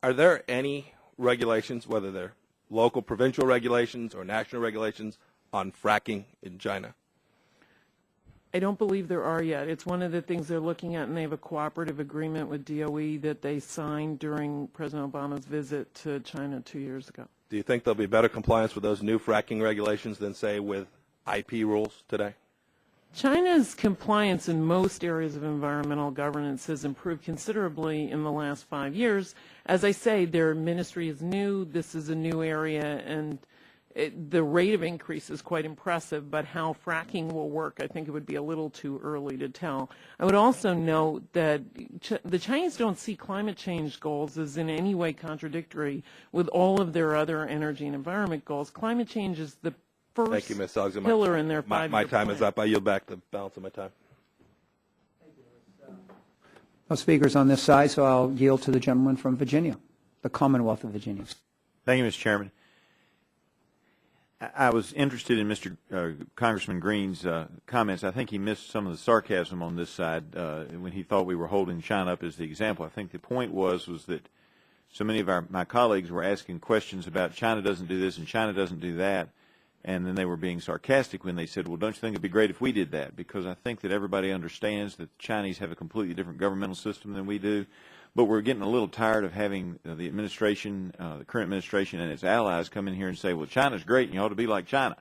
Are there any regulations, whether they're local provincial regulations or national regulations, on fracking in China? I don't believe there are yet. It's one of the things they're looking at, and they have a cooperative agreement with DOE that they signed during President Obama's visit to China 2 years ago. Do you think there'll be better compliance with those new fracking regulations than, say, with IP rules today? China's compliance in most areas of environmental governance has improved considerably in the last 5 years. As I say, their ministry is new. This is a new area, and the rate of increase is quite impressive, but how fracking will work, I think it would be a little too early to tell. I would also note that the Chinese don't see climate change goals as in any way contradictory with all of their other energy and environment goals. Climate change is the first Thank you, Ms. Seligson. pillar in their My five-year time plan. is up. I yield back the balance of my time. No speakers on this side, so I'll yield to the gentleman from Virginia, the Commonwealth of Virginia. Thank you, Mr. Chairman. I was interested in Mr. Congressman Green's comments. I think he missed some of the sarcasm on this side when he thought we were holding China up as the example. I think the point was that so many of my colleagues were asking questions about China doesn't do this and China doesn't do that, and then they were being sarcastic when they said, well, don't you think it would be great if we did that? Because I think that everybody understands that the Chinese have a completely different governmental system than we do. But we're getting a little tired of having the administration, the current administration and its allies come in here and say, well, China's great and you ought to be like China.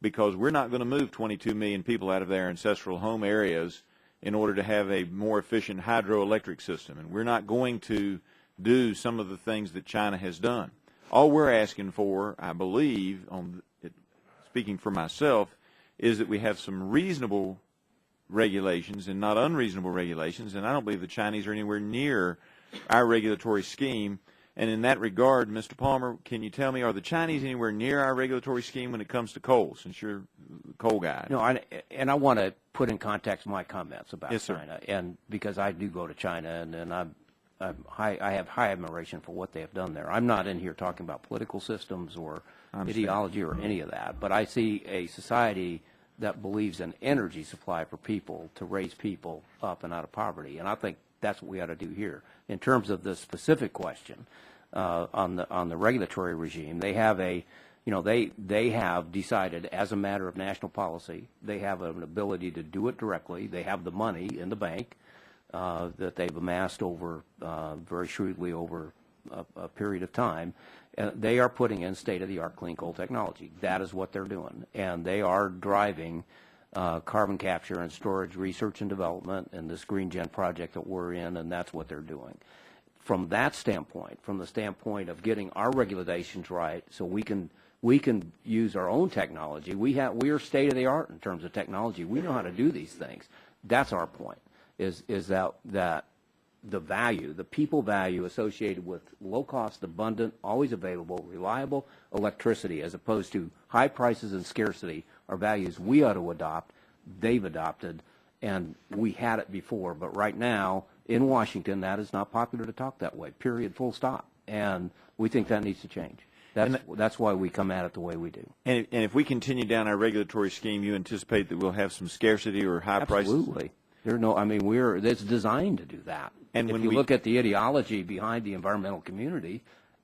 Because we're not going to move 22 million people out of their ancestral home areas in order to have a more efficient hydroelectric system. And we're not going to do some of the things that China has done. All we're asking for, I believe, speaking for myself, is that we have some reasonable regulations and not unreasonable regulations, and I don't believe the Chinese are anywhere near our regulatory scheme. And in that regard, Mr. Palmer, can you tell me, are the Chinese anywhere near our regulatory scheme when it comes to coal, since you're the coal guy? No, and I want to put in context my comments about Yes, sir. China, and because I do go to China, and I have high admiration for what they have done there. I'm not in here talking about political systems or ideology or any of that, but I see a society that believes in energy supply for people to raise people up and out of poverty, and I think that's what we ought to do here. In terms of the specific question on the regulatory regime, they have they have decided as a matter of national policy, they have an ability to do it directly. They have the money in the bank that they've amassed over very shrewdly over a period of time. They are putting in state-of-the-art clean coal technology. That is what they're doing. And they are driving carbon capture and storage research and development in this Green Gen project that we're in, and that's what they're doing. From that standpoint, from the standpoint of getting our regulations right so we can use our own technology, we are state-of-the-art in terms of technology. We know how to do these things. That's our point, is that the value, the people value associated with low-cost, abundant, always available, reliable electricity as opposed to high prices and scarcity are values we ought to adopt, they've adopted, and we had it before. But right now, in Washington, that is not popular to talk that way, period, full stop. And we think that needs to change. That's why we come at it the way we do. And if we continue down our regulatory scheme, you anticipate that we'll have some scarcity or high prices? Absolutely. It's designed to do that. And if you look at the ideology behind the environmental community,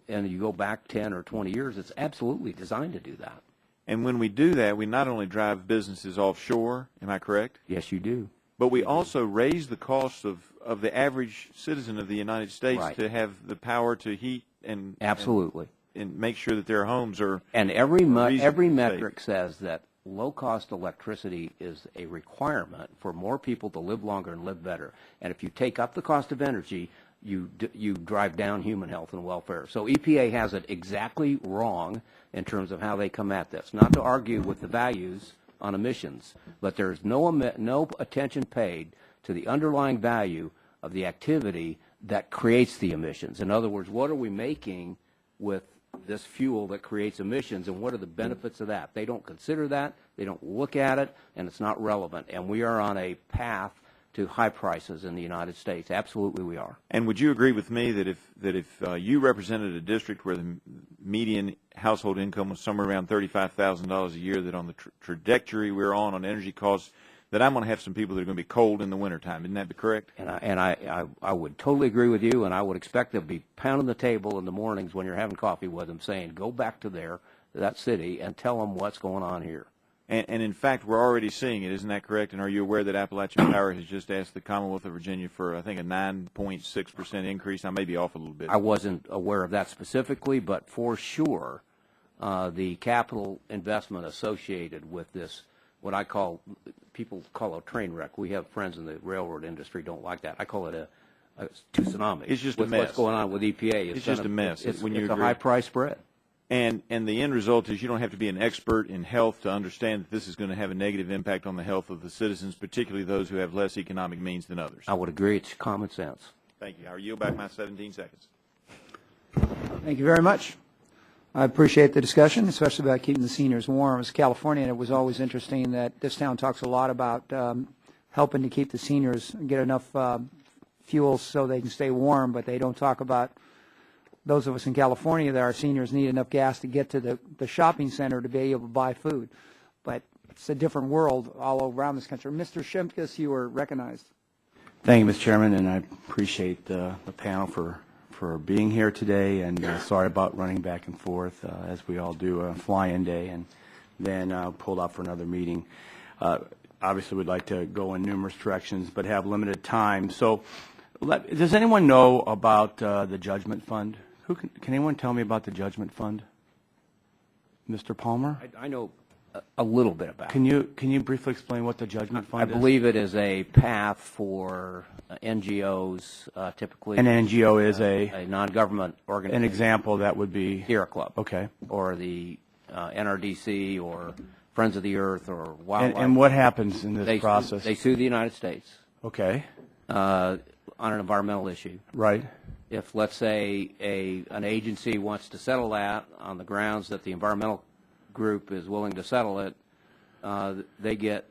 and you go back 10 or 20 years, it's absolutely designed to do that. And when we do that, we not only drive businesses offshore, am I correct? Yes, you do. But we also raise the cost of the average citizen of the United States to have the power to heat and absolutely and make sure that their homes are. And every metric says that low-cost electricity is a requirement for more people to live longer and live better. And if you take up the cost of energy, you drive down human health and welfare. So EPA has it exactly wrong in terms of how they come at this. Not to argue with the values on emissions, but there's no attention paid to the underlying value of the activity that creates the emissions. In other words, what are we making with this fuel that creates emissions, and what are the benefits of that? They don't consider that, they don't look at it, and it's not relevant. And we are on a path to high prices in the United States. Absolutely we are. And would you agree with me that if you represented a district where the median household income was somewhere around $35,000 a year, that on the trajectory we're on energy costs, that I'm going to have some people that are going to be cold in the wintertime? Isn't that correct? And I would totally agree with you, and I would expect them to be pounding the table in the mornings when you're having coffee with them, saying, go back to that city and tell them what's going on here. And in fact, we're already seeing it. Isn't that correct? And are you aware that Appalachian Power has just asked the Commonwealth of Virginia for, I think, a 9.6% increase? I may be off a little bit. I wasn't aware of that specifically, but for sure, the capital investment associated with this, what I call, people call a train wreck. We have friends in the railroad industry don't like that. I call it a tsunami. It's just a with mess. What's going on with EPA? It's just a mess. It's when you a agree. high price spread. And the end result is you don't have to be an expert in health to understand that this is going to have a negative impact on the health of the citizens, particularly those who have less economic means than others. I would agree. It's common sense. Thank you. I'll yield back my 17 seconds. Thank you very much. I appreciate the discussion, especially about keeping the seniors warm. As a Californian, it was always interesting that this town talks a lot about helping to keep the seniors get enough fuel so they can stay warm, but they don't talk about those of us in California that our seniors need enough gas to get to the shopping center to be able to buy food. But it's a different world all around this country. Mr. Shimkus, you were recognized. Thank you, Mr. Chairman, and I appreciate the panel for being here today, and sorry about running back and forth, as we all do, a fly-in day, and then pulled out for another meeting. Obviously, we'd like to go in numerous directions, but have limited time. So does anyone know about the Judgment Fund? Can anyone tell me about the Judgment Fund? Mr. Palmer? I know a little bit about it. Can you briefly explain what the Judgment Fund is? I believe it is a path for NGOs, typically. An NGO is a non-government organization. An example that would be? Sierra Club. Okay. Or the NRDC or Friends of the Earth or Wildlife. And what happens in this process? They sue the United States. Okay. On an environmental issue. Right. If, let's say, an agency wants to settle that on the grounds that the environmental group is willing to settle it, they get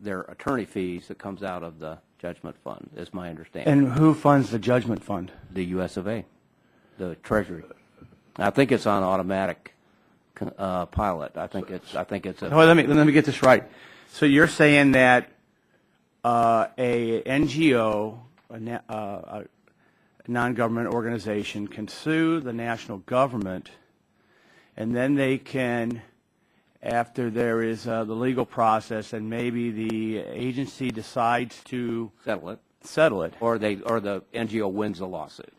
their attorney fees that comes out of the Judgment Fund, is my understanding. And who funds the Judgment Fund? The U.S. of A., the Treasury. I think it's on automatic pilot. I think it's a. Let me get this right. So you're saying that a NGO, a non-government organization, can sue the national government, and then they can, after there is the legal process, and maybe the agency decides to settle it, or the NGO wins the lawsuit.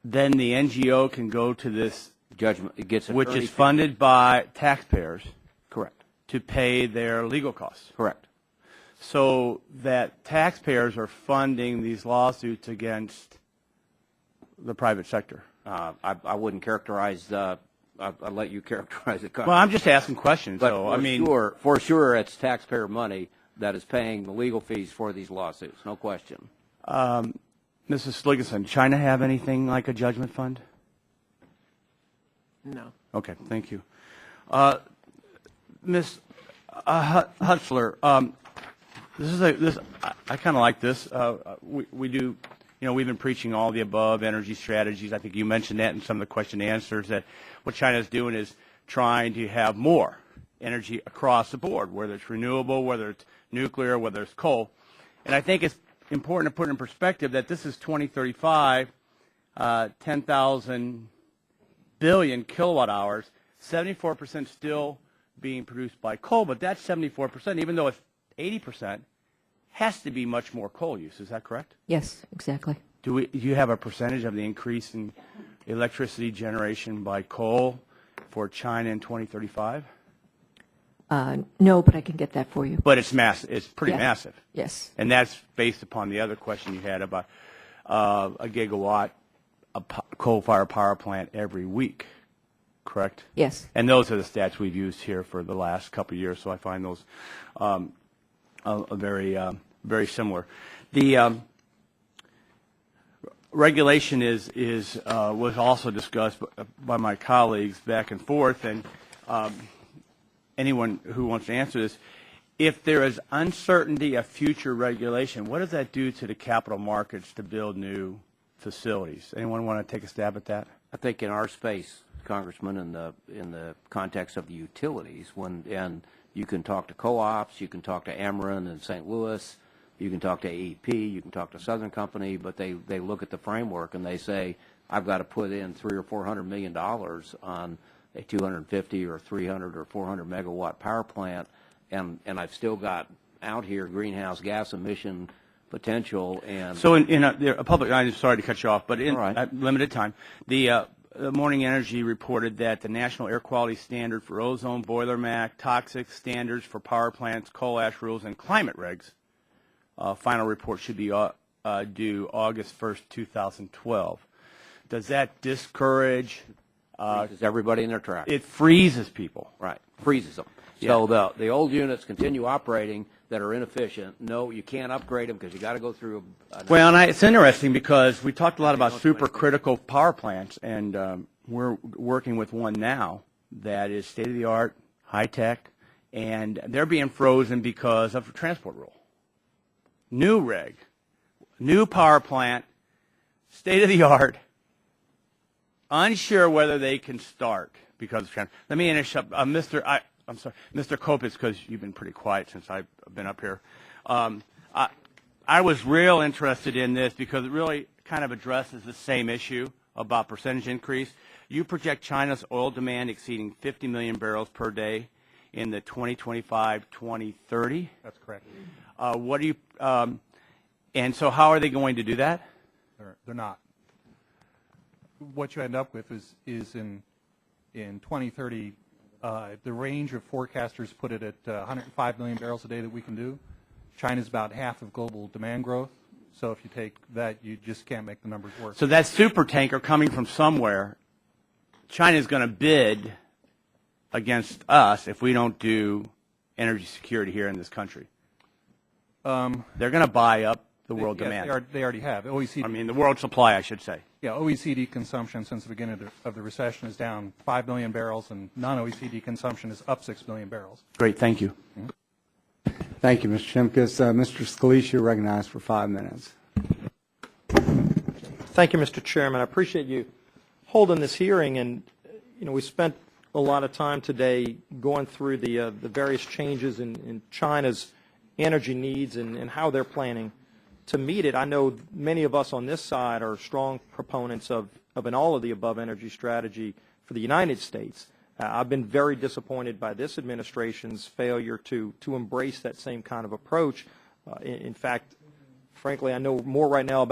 Then the NGO can go to this judgment, it gets which is funded by taxpayers. Correct. To pay their legal costs. Correct. So that taxpayers are funding these lawsuits against the private sector. I wouldn't characterize. I'll let you characterize it. Well, I'm just asking questions. But so for sure, it's taxpayer money that is paying the legal fees for these lawsuits. No question. Mrs. Seligson, China have anything like a Judgment Fund? No. Okay, thank you. Ms. Hutzler, I kind of like this. We do, we've been preaching all the above energy strategies. I think you mentioned that in some of the question and answers, that what China is doing is trying to have more energy across the board, whether it's renewable, whether it's nuclear, whether it's coal. And I think it's important to put in perspective that this is 2035, 10,000 billion kilowatt hours, 74% still being produced by coal, but that 74%, even though it's 80%, has to be much more coal use. Is that correct? Yes, exactly. Do you have a percentage of the increase in electricity generation by coal for China in 2035? No, but I can get that for you. But it's massive. It's pretty massive. Yes. And that's based upon the other question you had about a gigawatt of coal-fired power plant every week, correct? Yes. And those are the stats we've used here for the last couple of years, so I find those very similar. The regulation was also discussed by my colleagues back and forth, and anyone who wants to answer this, if there is uncertainty of future regulation, what does that do to the capital markets to build new facilities? Anyone want to take a stab at that? I think in our space, Congressman, in the context of the utilities, and you can talk to co-ops, you can talk to Ameren in St. Louis, you can talk to AEP, you can talk to Southern Company, but they look at the framework and they say, I've got to put in $300 or $400 million on a 250 or 300 or 400 megawatt power plant, and I've still got out here greenhouse gas emission potential. And so in a public, I'm sorry to cut you off, but in right. Limited time, the Morning Energy reported that the National Air Quality Standard for ozone, boiler mac, toxic standards for power plants, coal ash rules, and climate regs, final report should be due August 1st, 2012. Does that discourage? Freezes everybody in their tracks. It freezes people. Right, freezes them. Yeah. So the old units continue operating that are inefficient. No, you can't upgrade them because you got to go through. Well, and it's interesting because we talked a lot about supercritical power plants, and we're working with one now that is state of the art, high tech, and they're being frozen because of the transport rule. New reg, new power plant, state of the art. Unsure whether they can start because of transport. Let me interrupt, I'm sorry, Mr. Kopitz, because you've been pretty quiet since I've been up here. I was real interested in this because it really kind of addresses the same issue about percentage increase. You project China's oil demand exceeding 50 million barrels per day in the 2025-2030. That's correct. What do you? And so, how are they going to do that? They're not. What you end up with is in 2030. The range of forecasters put it at 105 million barrels a day that we can do. China's about half of global demand growth. So if you take that, you just can't make the numbers work. So that super tanker coming from somewhere, China's going to bid against us if we don't do energy security here in this country. They're going to buy up the world demand. They already have. OECD. I mean, the world supply, I should say. Yeah, OECD consumption since the beginning of the recession is down 5 million barrels, and non-OECD consumption is up 6 million barrels. Great, thank you. Mm-hmm. Thank you, Mr. Shimkus. Mr. Scalise, you're recognized for 5 minutes. Thank you, Mr. Chairman. I appreciate you holding this hearing, and we spent a lot of time today going through the various changes in China's energy needs and how they're planning to meet it. I know many of us on this side are strong proponents of an all-of-the-above energy strategy for the United States. I've been very disappointed by this administration's failure to embrace that same kind of approach. In fact, frankly, I know more right now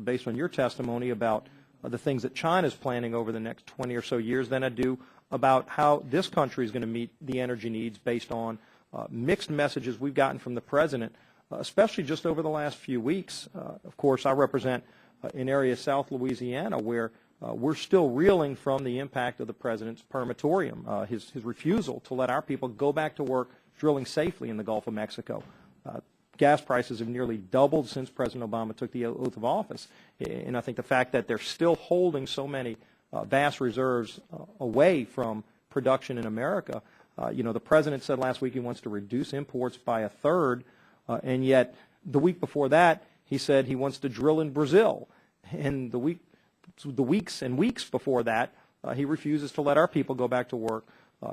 based on your testimony, about the things that China's planning over the next 20 or so years than I do about how this country is going to meet the energy needs based on mixed messages we've gotten from the President, especially just over the last few weeks. Of course, I represent an area of South Louisiana where we're still reeling from the impact of the President's permatorium, his refusal to let our people go back to work drilling safely in the Gulf of Mexico. Gas prices have nearly doubled since President Obama took the oath of office, and I think the fact that they're still holding so many vast reserves away from production in America. The President said last week he wants to reduce imports by a third, and yet the week before that he said he wants to drill in Brazil, and the weeks and weeks before that he refuses to let our people go back to work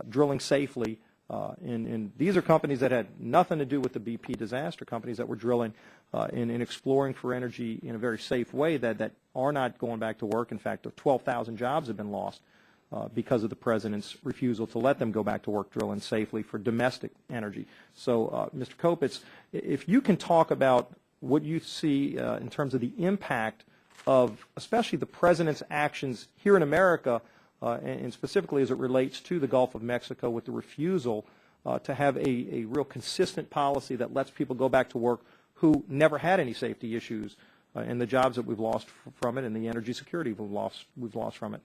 drilling safely. And these are companies that had nothing to do with the BP disaster, companies that were drilling and exploring for energy in a very safe way that are not going back to work. In fact, 12,000 jobs have been lost because of the President's refusal to let them go back to work drilling safely for domestic energy. So, Mr. Kopitz, if you can talk about what you see in terms of the impact of especially the President's actions here in America, and specifically as it relates to the Gulf of Mexico with the refusal to have a real consistent policy that lets people go back to work who never had any safety issues, and the jobs that we've lost from it and the energy security we've lost from it.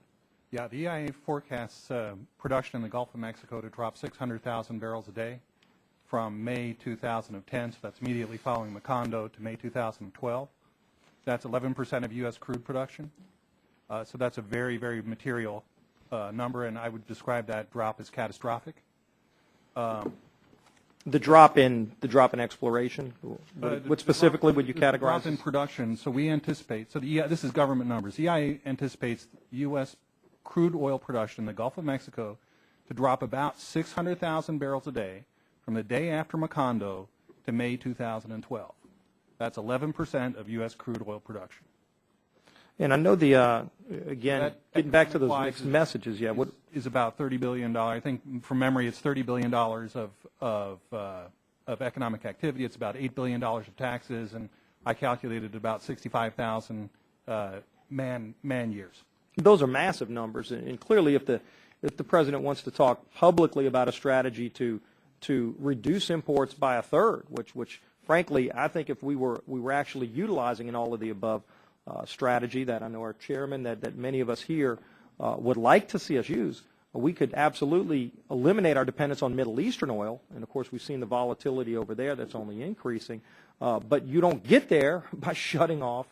Yeah, the EIA forecasts production in the Gulf of Mexico to drop 600,000 barrels a day from May 2010, so that's immediately following Macondo, to May 2012. That's 11% of U.S. crude production. So that's a very, very material number, and I would describe that drop as catastrophic. The drop in exploration. What specifically would you categorize? The drop in production. So we anticipate. So this is government numbers. EIA anticipates U.S. crude oil production in the Gulf of Mexico to drop about 600,000 barrels a day from the day after Macondo to May 2012. That's 11% of U.S. crude oil production. And I know again, getting back to those mixed messages, yeah, what is about $30 billion. I think from memory it's $30 billion of economic activity. It's about $8 billion of taxes, and I calculated about 65,000 man years. Those are massive numbers, and clearly if the president wants to talk publicly about a strategy to reduce imports by a third, which frankly I think if we were actually utilizing in all of the above strategy that I know our chairman, that many of us here would like to see us use, we could absolutely eliminate our dependence on Middle Eastern oil. And of course, we've seen the volatility over there that's only increasing. But you don't get there by shutting off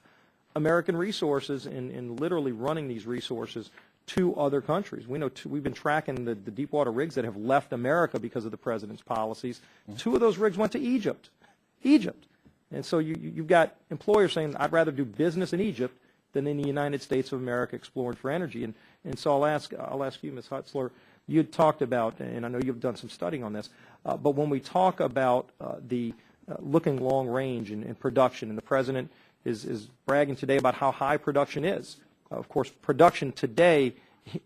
American resources and literally running these resources to other countries. We know we've been tracking the deep water rigs that have left America because of the president's policies. Mm-hmm. 2 of those rigs went to Egypt. And so you've got employers saying, I'd rather do business in Egypt than in the United States of America exploring for energy. And so I'll ask you, Ms. Hutzler, you had talked about, and I know you've done some studying on this, but when we talk about the looking long range and production, and the president is bragging today about how high production is. Of course, production today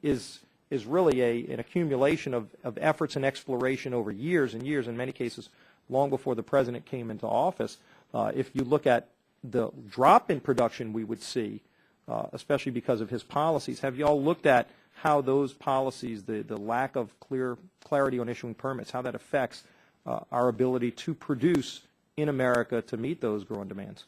is really an accumulation of efforts and exploration over years and years, in many cases long before the president came into office. If you look at the drop in production we would see, especially because of his policies, have you all looked at how those policies, the lack of clarity on issuing permits, how that affects our ability to produce in America to meet those growing demands?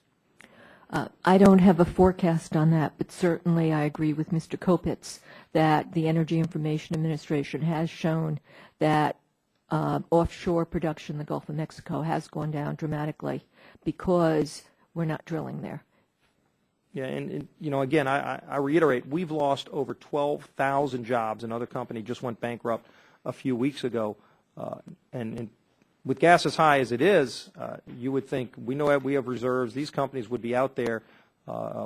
I don't have a forecast on that, but certainly I agree with Mr. Kopitz that the Energy Information Administration has shown that offshore production in the Gulf of Mexico has gone down dramatically because we're not drilling there. Yeah, and again, I reiterate, we've lost over 12,000 jobs. Another company just went bankrupt a few weeks ago. And with gas as high as it is, you would think, we know we have reserves. These companies would be out there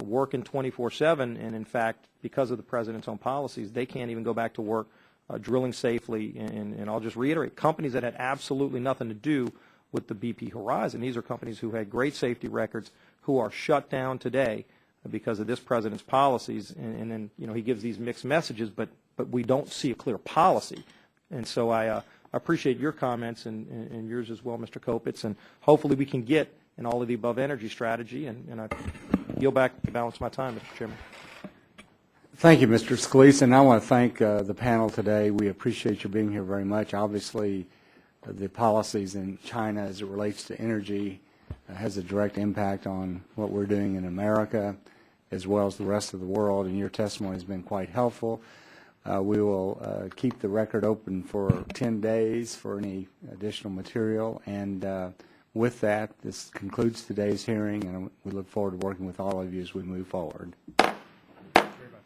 working 24/7, and in fact, because of the president's own policies, they can't even go back to work drilling safely. And I'll just reiterate, companies that had absolutely nothing to do with the BP horizon. These are companies who had great safety records, who are shut down today because of this president's policies. And then he gives these mixed messages, but we don't see a clear policy. And so I appreciate your comments and yours as well, Mr. Kopitz, and hopefully we can get an all of the above energy strategy. And I yield back the balance of my time, Mr. Chairman. Thank you, Mr. Seligson. I want to thank the panel today. We appreciate you being here very much. Obviously, the policies in China as it relates to energy has a direct impact on what we're doing in America as well as the rest of the world, and your testimony has been quite helpful. We will keep the record open for 10 days for any additional material, and with that, this concludes today's hearing, and we look forward to working with all of you as we move forward.